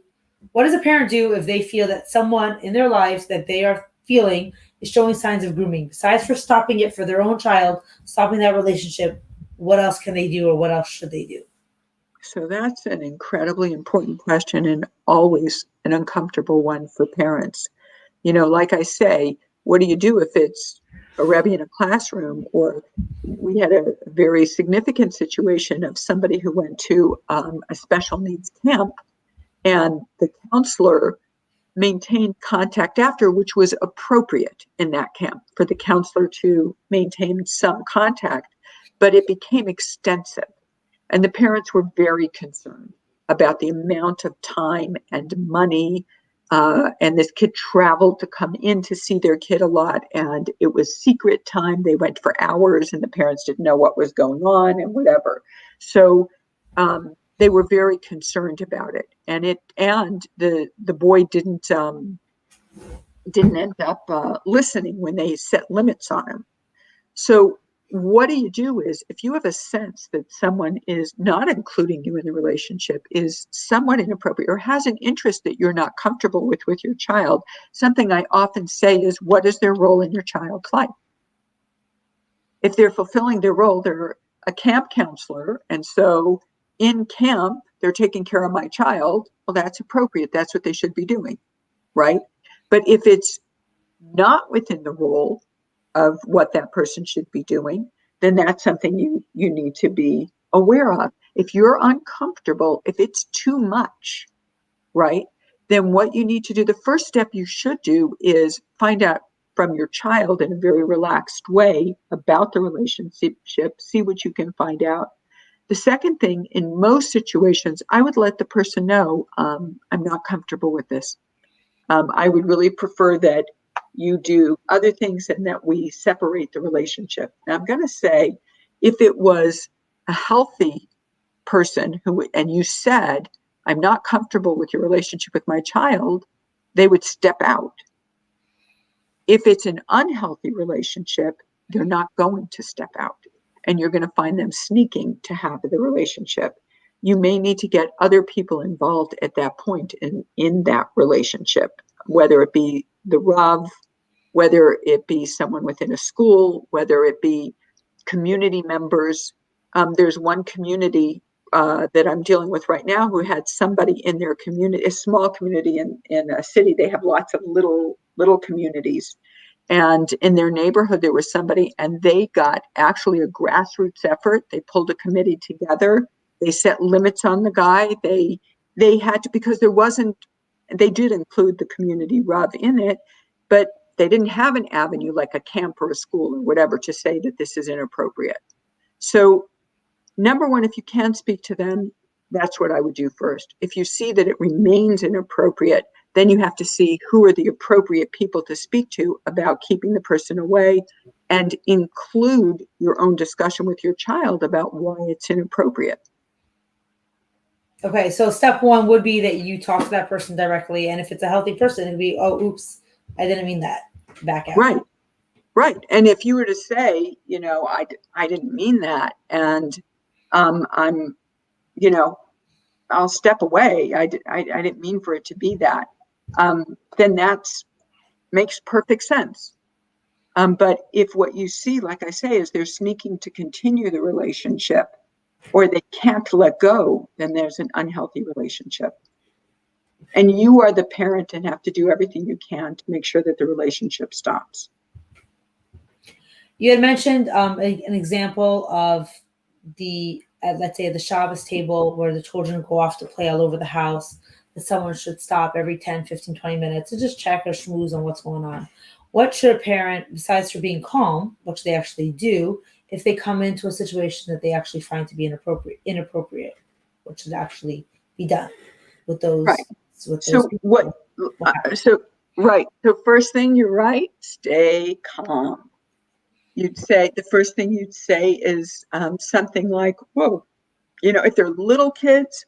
What does a parent do if they feel that someone in their lives that they are feeling is showing signs of grooming? Besides for stopping it for their own child, stopping that relationship, what else can they do, or what else should they do? So that's an incredibly important question, and always an uncomfortable one for parents. Like I say, what do you do if it's a Rebbe in a classroom? Or we had a very significant situation of somebody who went to a special needs camp, and the counselor maintained contact after, which was appropriate in that camp for the counselor to maintain some contact, but it became extensive. And the parents were very concerned about the amount of time and money. And this kid traveled to come in to see their kid a lot. And it was secret time. They went for hours and the parents didn't know what was going on and whatever. So they were very concerned about it. And the boy didn't end up listening when they set limits on him. So what do you do is, if you have a sense that someone is not including you in the relationship, is somewhat inappropriate, or has an interest that you're not comfortable with your child, something I often say is, what is their role in your child's life? If they're fulfilling their role, they're a camp counselor, and so in camp, they're taking care of my child, well, that's appropriate. That's what they should be doing, right? But if it's not within the role of what that person should be doing, then that's something you need to be aware of. If you're uncomfortable, if it's too much, right, then what you need to do, the first step you should do is find out from your child in a very relaxed way about the relationship, see what you can find out. The second thing, in most situations, I would let the person know, I'm not comfortable with this. I would really prefer that you do other things and that we separate the relationship. Now, I'm going to say, if it was a healthy person and you said, I'm not comfortable with your relationship with my child, they would step out. If it's an unhealthy relationship, they're not going to step out, and you're going to find them sneaking to have the relationship. You may need to get other people involved at that point in that relationship, whether it be the Rav, whether it be someone within a school, whether it be community members. There's one community that I'm dealing with right now who had somebody in their community, a small community in a city. They have lots of little communities. And in their neighborhood, there was somebody, and they got actually a grassroots effort. They pulled a committee together. They set limits on the guy. They had to, because there wasn't, they did include the community Rav in it, but they didn't have an avenue like a camp or a school or whatever to say that this is inappropriate. So number one, if you can speak to them, that's what I would do first. If you see that it remains inappropriate, then you have to see who are the appropriate people to speak to about keeping the person away, and include your own discussion with your child about why it's inappropriate. Okay, so step one would be that you talk to that person directly, and if it's a healthy person, it'd be, oh, oops, I didn't mean that. Back out. Right. And if you were to say, I didn't mean that, and I'm, I'll step away. I didn't mean for it to be that. Then that's makes perfect sense. But if what you see, like I say, is they're sneaking to continue the relationship, or they can't let go, then there's an unhealthy relationship. And you are the parent and have to do everything you can to make sure that the relationship stops. You had mentioned an example of let's say, at the Shabbos table where the children go off to play all over the house, that someone should stop every 10, 15, 20 minutes to just check or schmooze on what's going on. What should a parent, besides for being calm, which they actually do, if they come into a situation that they actually find to be inappropriate, what should actually be done with those? Right. With so those what? Right. So first thing, you're right. Stay calm. You'd say the first thing you'd say is something like, "Whoa, if they're little kids,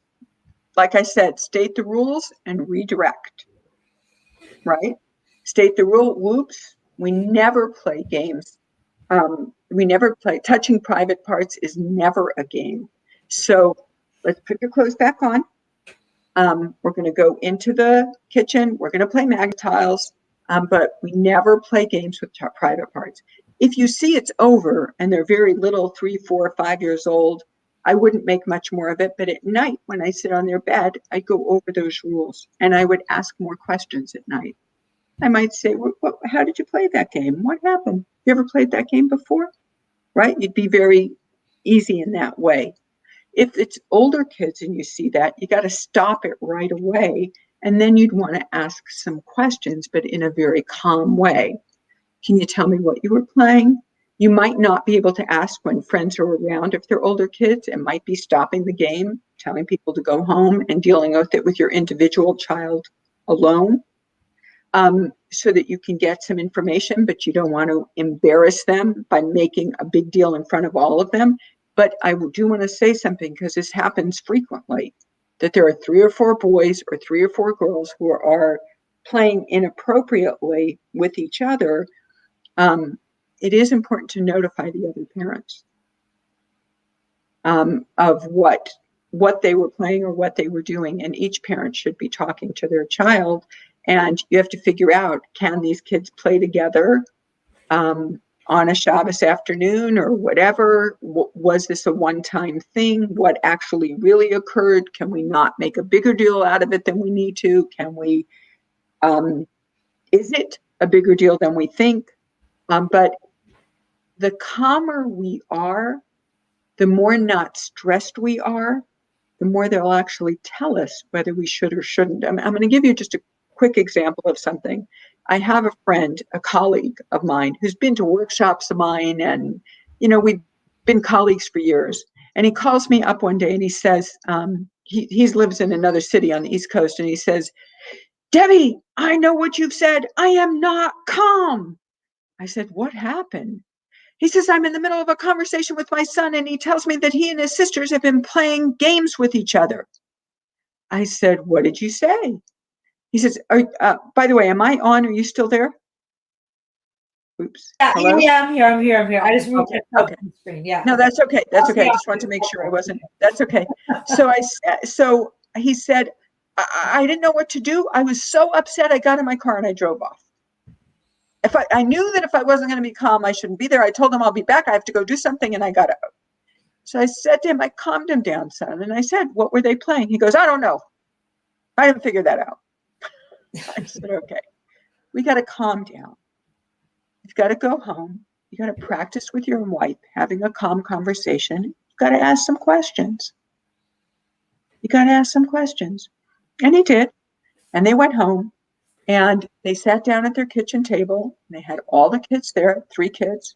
like I said, state the rules and redirect." Right? State the rule. Whoops. We never play games. We never play. Touching private parts is never a game. So let's put your clothes back on. We're going to go into the kitchen. We're going to play mag tiles, but we never play games with private parts. If you see it's over and they're very little, 3, 4, 5 years old, I wouldn't make much more of it. But at night, when I sit on their bed, I go over those rules, and I would ask more questions at night. I might say, how did you play that game? What happened? You ever played that game before? Right? You'd be very easy in that way. If it's older kids and you see that, you got to stop it right away. And then you'd want to ask some questions, but in a very calm way. Can you tell me what you were playing? You might not be able to ask when friends are around if they're older kids. It might be stopping the game, telling people to go home, and dealing with it with your individual child alone. So that you can get some information, but you don't want to embarrass them by making a big deal in front of all of them. But I do want to say something, because this happens frequently, that there are 3 or 4 boys or 3 or 4 girls who are playing inappropriately with each other. it is important to notify the other parents of what they were playing or what they were doing. And each parent should be talking to their child. And you have to figure out, can these kids play together on a Shabbos afternoon or whatever? Was this a one-time thing? What actually really occurred? Can we not make a bigger deal out of it than we need to? Can we, is it a bigger deal than we think? But the calmer we are, the more not stressed we are, the more they'll actually tell us whether we should or shouldn't. I'm going to give you just a quick example of something. I have a friend, a colleague of mine, who's been to workshops of mine, and we've been colleagues for years. And he calls me up one day and he says, he lives in another city on the East Coast, and he says, "Debbie, I know what you've said. I am not calm." I said, "What happened?" He says, "I'm in the middle of a conversation with my son, and he tells me that he and his sisters have been playing games with each other." I said, "What did you say?" He says, "By the way, am I on? Are you still there?" Oops. Yeah, Hello? yeah, I'm here. I just moved Okay. to the screen. Yeah. No, that's okay. That's okay. I just wanted to make sure I wasn't. That's okay. So he said, I didn't know what to do. I was so upset. I got in my car and I drove off. If I knew that if I wasn't going to be calm, I shouldn't be there. I told him I'll be back. I have to go do something, and I got out. So I said to him, I calmed him down, son, and I said, "What were they playing?" He goes, "I don't know. I haven't figured that out." I said, "Okay, we got to calm down. You've got to go home. You got to practice with your wife having a calm conversation. You've got to ask some questions. You got to ask some questions." And he did. And they went home and they sat down at their kitchen table. And they had all the kids there, 3 kids.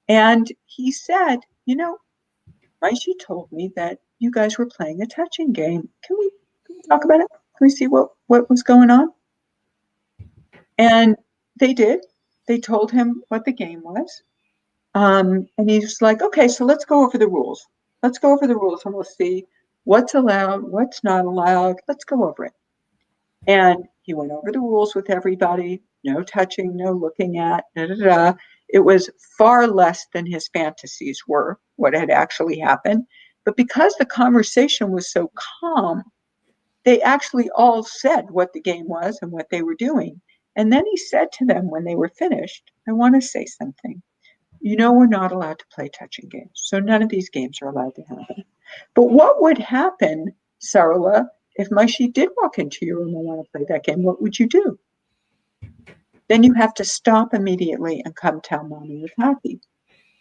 And he said, Maishi told me that you guys were playing a touching game. Can we talk about it? Can we see what was going on? And they did. They told him what the game was. And he's like, "Okay, so let's go over the rules. Let's go over the rules and we'll see what's allowed, what's not allowed. Let's go over it." And he went over the rules with everybody. No touching, no looking at, da, da, da. It was far less than his fantasies were, what had actually happened. But because the conversation was so calm, they actually all said what the game was and what they were doing. And then he said to them when they were finished, "I want to say something. We're not allowed to play touching games. So none of these games are allowed to happen. But what would happen, Sarala, if Maishi did walk into your room and want to play that game? What would you do?" Then you have to stop immediately and come tell mommy or Tati.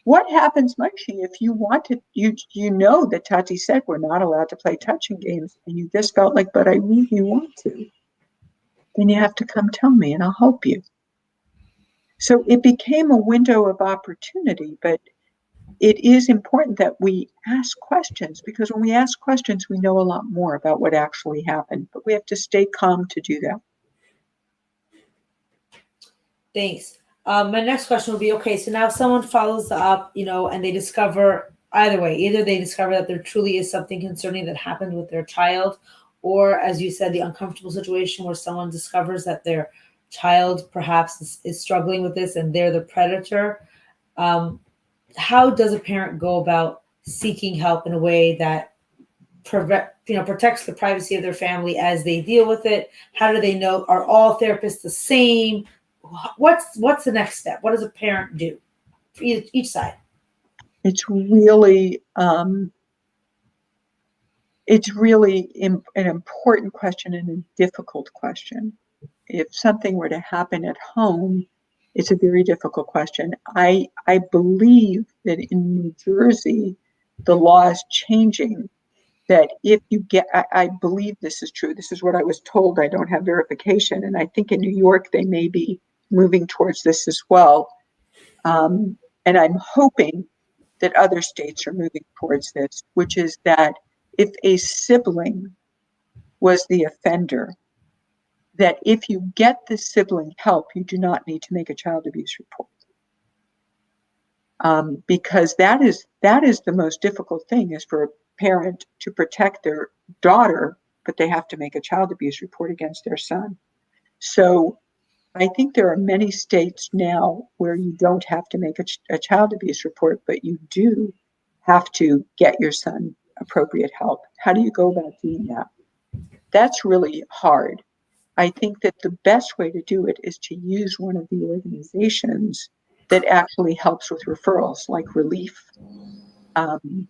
What happens, Maishi, if you wanted, you know that Tati said we're not allowed to play touching games, and you just felt like, "But I really want to." Then you have to come tell me and I'll help you. So it became a window of opportunity, but it is important that we ask questions, because when we ask questions, we know a lot more about what actually happened, but we have to stay calm to do that. Thanks. My next question will be, okay, so now someone follows up, and they discover either way, either they discover that there truly is something concerning that happened with their child, or as you said, the uncomfortable situation where someone discovers that their child perhaps is struggling with this and they're the predator. How does a parent go about seeking help in a way that protects the privacy of their family as they deal with it? How do they know? Are all therapists the same? What's the next step? What does a parent do for each side? It's really an important question and a difficult question. If something were to happen at home, it's a very difficult question. I believe that in New Jersey, the law is changing, that if you get, I believe this is true. This is what I was told. I don't have verification. And I think in New York, they may be moving towards this as well. And I'm hoping that other states are moving towards this, which is that if a sibling was the offender, that if you get the sibling help, you do not need to make a child abuse report. Because that is the most difficult thing, is for a parent to protect their daughter, but they have to make a child abuse report against their son. So I think there are many states now where you don't have to make a child abuse report, but you do have to get your son appropriate help. How do you go about doing that? That's really hard. I think that the best way to do it is to use one of the organizations that actually helps with referrals, like Relief. Um,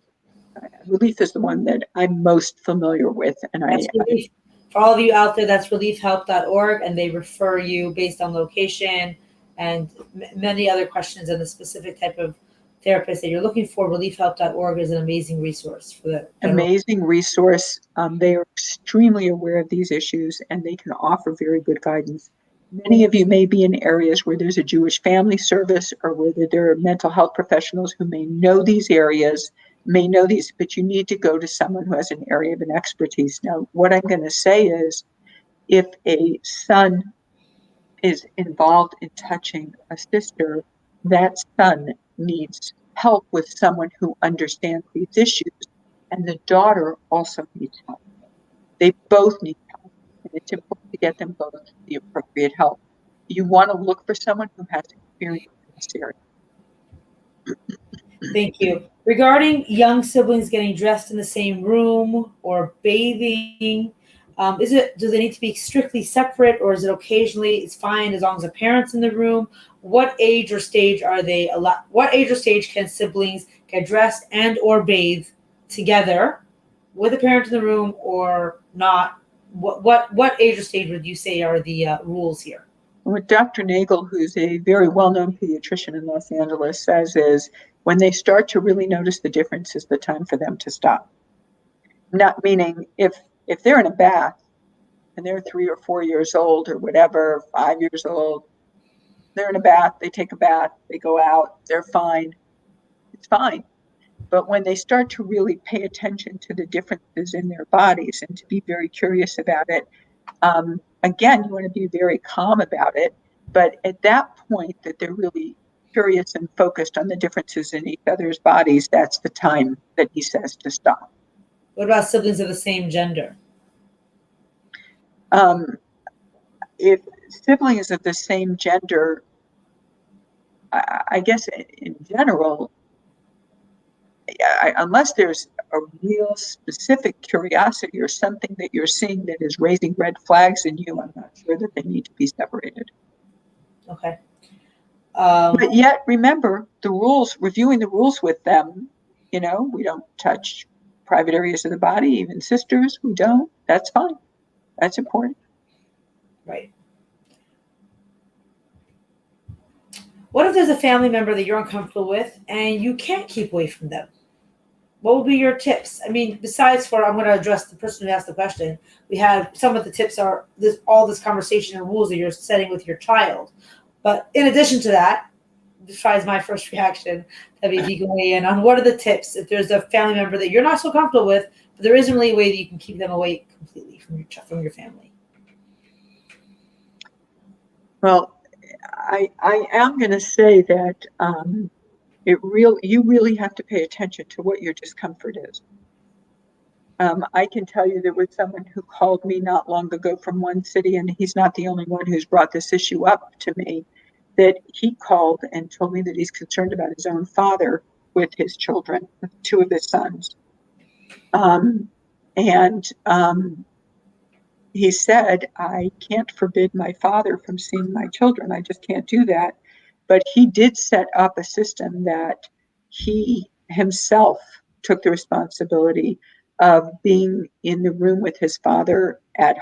Relief is the one that I'm most familiar with, and That's Relief. For all of you out there, that's reliefhelp.org, and they refer you based on location and many other questions and the specific type of therapist that you're looking for. Reliefhelp.org is an amazing resource for the general. Amazing resource. They are extremely aware of these issues, and they can offer very good guidance. Many of you may be in areas where there's a Jewish family service or where there are mental health professionals who may know these areas, but you need to go to someone who has an area of an expertise. Now, what I'm going to say is, if a son is involved in touching a sister, that son needs help with someone who understands these issues, and the daughter also needs help. They both need help, and it's important to get them both the appropriate help. You want to look for someone who has experience in this area. Thank you. Regarding young siblings getting dressed in the same room or bathing, do they need to be strictly separate, or is it occasionally it's fine as long as a parent's in the room? What age or stage are they allowed? What age or stage can siblings get dressed and or bathe together with a parent in the room or not? What age or stage would you say are the rules here? What Dr. Nagel, who's a very well-known pediatrician in Los Angeles, says is when they start to really notice the difference is the time for them to stop. Not meaning if they're in a bath and they're 3 or 4 years old or whatever, 5 years old, they're in a bath, they take a bath, they go out, they're fine. It's fine. But when they start to really pay attention to the differences in their bodies and to be very curious about it, again, you want to be very calm about it. But at that point that they're really curious and focused on the differences in each other's bodies, that's the time that he says to stop. What about siblings of the same gender? If siblings of the same gender, I guess in general, unless there's a real specific curiosity or something that you're seeing that is raising red flags in you, I'm not sure that they need to be separated. Okay. But yet, remember the rules, reviewing the rules with them, we don't touch private areas of the body, even sisters, we don't. That's fine. That's important. Right. What if there's a family member that you're uncomfortable with and you can't keep away from them? What would be your tips? I mean, besides I'm going to address the person who asked the question. We have some of the tips are all this conversation and rules that you're setting with your child. But in addition to that, besides my first reaction, Debbie, if you can weigh in on what are the tips if there's a family member that you're not so comfortable with, but there isn't really a way that you can keep them away completely from your family. Well, I am going to say that you really have to pay attention to what your discomfort is. I can tell you there was someone who called me not long ago from one city, and he's not the only one who's brought this issue up to me, that he called and told me that he's concerned about his own father with his children, with 2 of his sons. He said, I can't forbid my father from seeing my children. I just can't do that. But he did set up a system that he himself took the responsibility of being in the room with his father at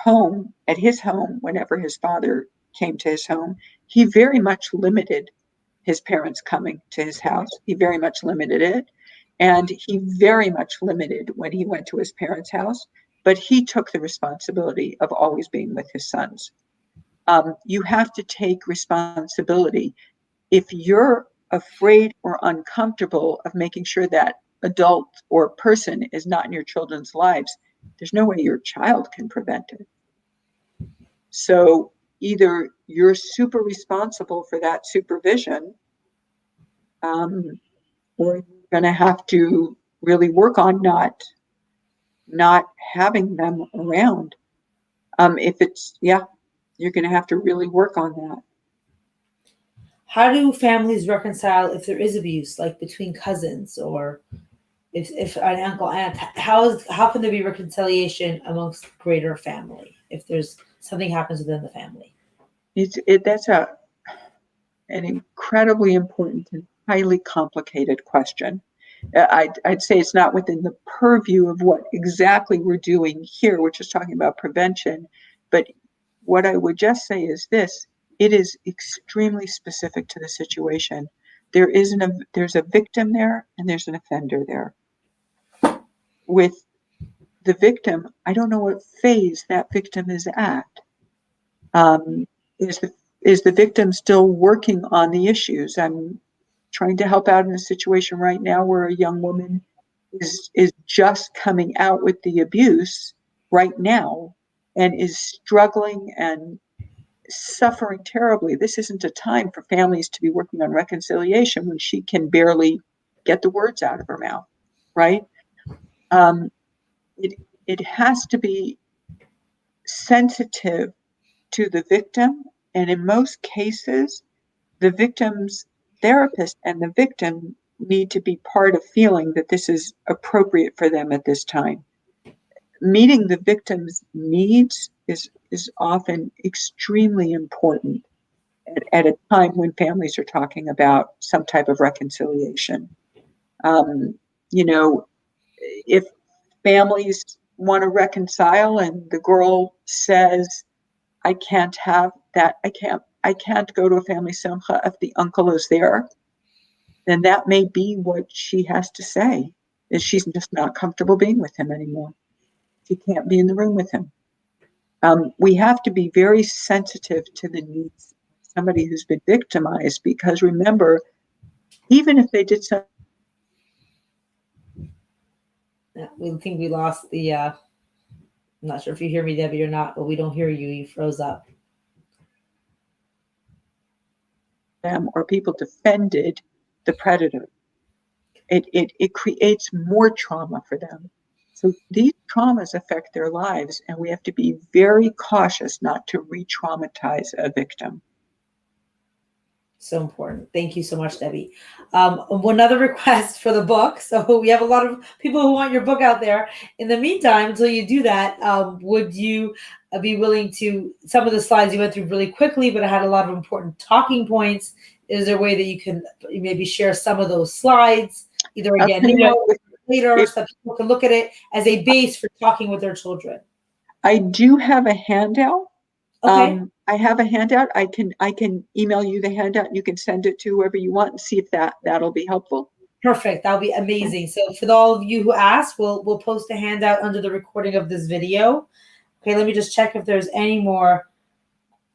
his home, whenever his father came to his home. He very much limited his parents coming to his house. He very much limited it. And he very much limited when he went to his parents' house. But he took the responsibility of always being with his sons. You have to take responsibility. If you're afraid or uncomfortable of making sure that adult or person is not in your children's lives, there's no way your child can prevent it. So either you're super responsible for that supervision, or you're going to have to really work on not having them around. You're going to have to really work on that. How do families reconcile if there is abuse, like between cousins, or if an uncle aunt? How can there be reconciliation amongst greater family if there's something happens within the family? That's an incredibly important and highly complicated question. I'd say it's not within the purview of what exactly we're doing here, which is talking about prevention. But what I would just say is this: it is extremely specific to the situation. There's a victim there and there's an offender there. With the victim, I don't know what phase that victim is at. Um, is the victim still working on the issues? I'm trying to help out in a situation right now where a young woman is just coming out with the abuse right now and is struggling and suffering terribly. This isn't a time for families to be working on reconciliation when she can barely get the words out of her mouth, right? Um, it it has to be sensitive to the victim, and in most cases, the victim's therapist and the victim need to be part of feeling that this is appropriate for them at this time. Meeting the victim's needs is often extremely important at a time when families are talking about some type of reconciliation. Um, you know, if families want to reconcile and the girl says, I can't have that, I can't go to a family simcha if the uncle is there, then that may be what she has to say, is she's just not comfortable being with him anymore. She can't be in the room with him. We have to be very sensitive to the needs of somebody who's been victimized, because remember, even if they did something. We think we lost the. I'm not sure if you hear me, Debbie, or not, but we don't hear you. You froze up. Them or people defended the predator, it creates more trauma for them. So these traumas affect their lives, and we have to be very cautious not to re-traumatize a victim. So important. Thank you so much, Debbie. One other request for the book. So we have a lot of people who want your book out there. In the meantime, until you do that, would you be willing to? Some of the slides you went through really quickly, but it had a lot of important talking points. Is there a way that you can maybe share some of those slides, either again here or later, so that people can look at it as a base for talking with their children? I do have a handout. Okay. I have a handout. I can email you the handout. You can send it to whoever you want and see if that'll be helpful. Perfect. That'll be amazing. So for all of you who asked, we'll post a handout under the recording of this video. Okay, let me just check if there's any more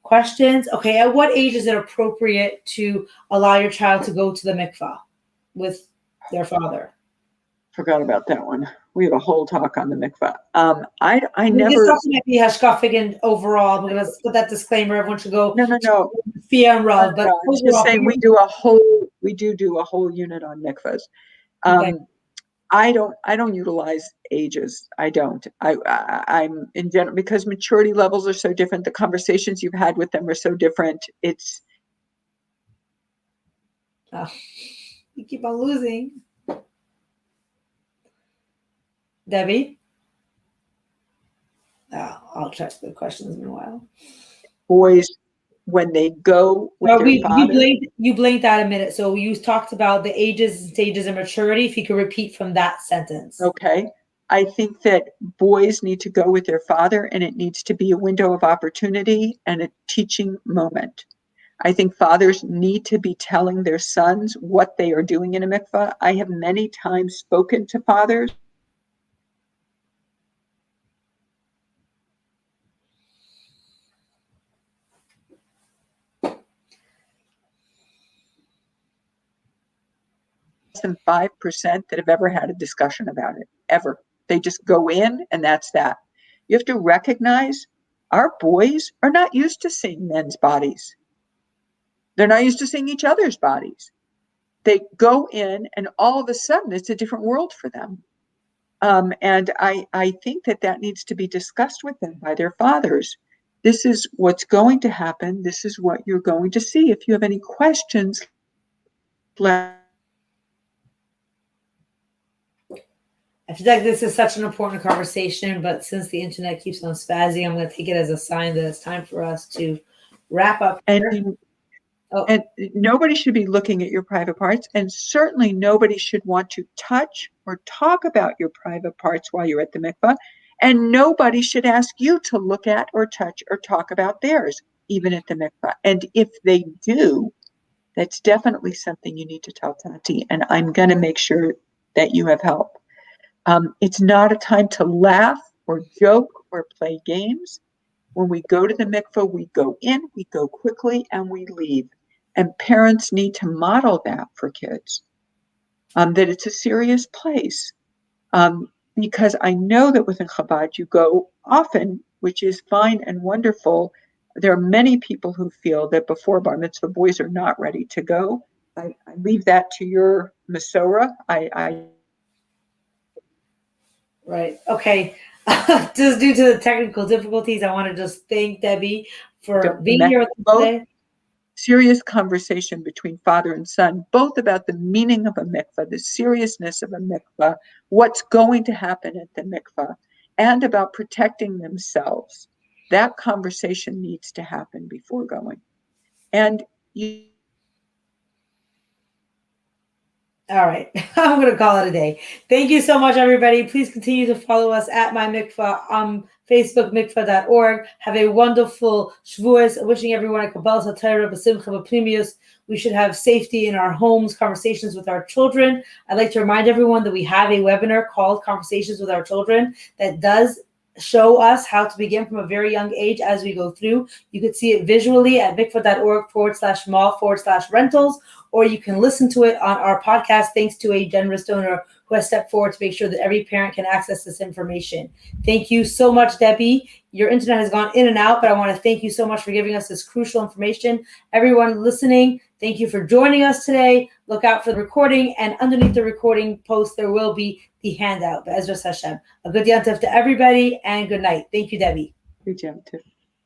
questions. Okay, at what age is it appropriate to allow your child to go to the mikvah with their father? Forgot about that one. We have a whole talk on the mikvah. I This never. doesn't have to be hashkafic and overall. I'm going to put that disclaimer. Everyone should go. No. Fear and love, but I was just saying we do a whole unit on mikvahs. Okay. I don't utilize ages. I don't. I'm in general, because maturity levels are so different. The conversations you've had with them are so different. It's. You keep on losing. Debbie? I'll check the questions in a while. Boys, when they go with their father. You blinked out a minute. So you talked about the ages and stages of maturity. If you could repeat from that sentence. Okay. I think that boys need to go with their father, and it needs to be a window of opportunity and a teaching moment. I think fathers need to be telling their sons what they are doing in a mikvah. I have many times spoken to fathers. Less than 5% that have ever had a discussion about it, ever. They just go in and that's that. You have to recognize our boys are not used to seeing men's bodies. They're not used to seeing each other's bodies. They go in and all of a sudden it's a different world for them. And I think that needs to be discussed with them by their fathers. this is what's going to happen. This is what you're going to see. If you have any questions, I feel like this is such an important conversation, but since the internet keeps on spazzing, I'm going to take it as a sign that it's time for us to wrap up. And nobody should be looking at your private parts, and certainly nobody should want to touch or talk about your private parts while you're at the mikvah, and nobody should ask you to look at or touch or talk about theirs, even at the mikvah. And if they do, that's definitely something you need to tell Tati, and I'm going to make sure that you have help. It's not a time to laugh or joke or play games. When we go to the mikvah, we go in, we go quickly, and we leave. And parents need to model that for kids, that it's a serious place. Because I know that within Chabad, you go often, which is fine and wonderful. There are many people who feel that before bar mitzvah, boys are not ready to go. I leave that to your Masorah. Right. Okay. Just due to the technical difficulties, I want to just thank Debbie for being here with us today. Serious conversation between father and son, both about the meaning of a mikvah, the seriousness of a mikvah, what's going to happen at the mikvah, and about protecting themselves. That conversation needs to happen before going. And all right, I'm going to call it a day. Thank you so much, everybody. Please continue to follow us at My Mikvah on Facebook, mikvah.org. Have a wonderful Shavuos. Wishing everyone a Kabbalah Satira, B'simcha, B'plimius. We should have safety in our homes, conversations with our children. I'd like to remind everyone that we have a webinar called Conversations with Our Children that does show us how to begin from a very young age as we go through. You could see it visually at mikvah.org/mall/rentals, or you can listen to it on our podcast, thanks to a generous donor who has stepped forward to make sure that every parent can access this information. Thank you so much, Debbie. Your internet has gone in and out, but I want to thank you so much for giving us this crucial information. Everyone listening, thank you for joining us today. Look out for the recording, and underneath the recording post, there will be the handout. Be'ezras Hashem. A good Yom Tov to everybody, and good night. Thank you, Debbie. Good Yom Tov.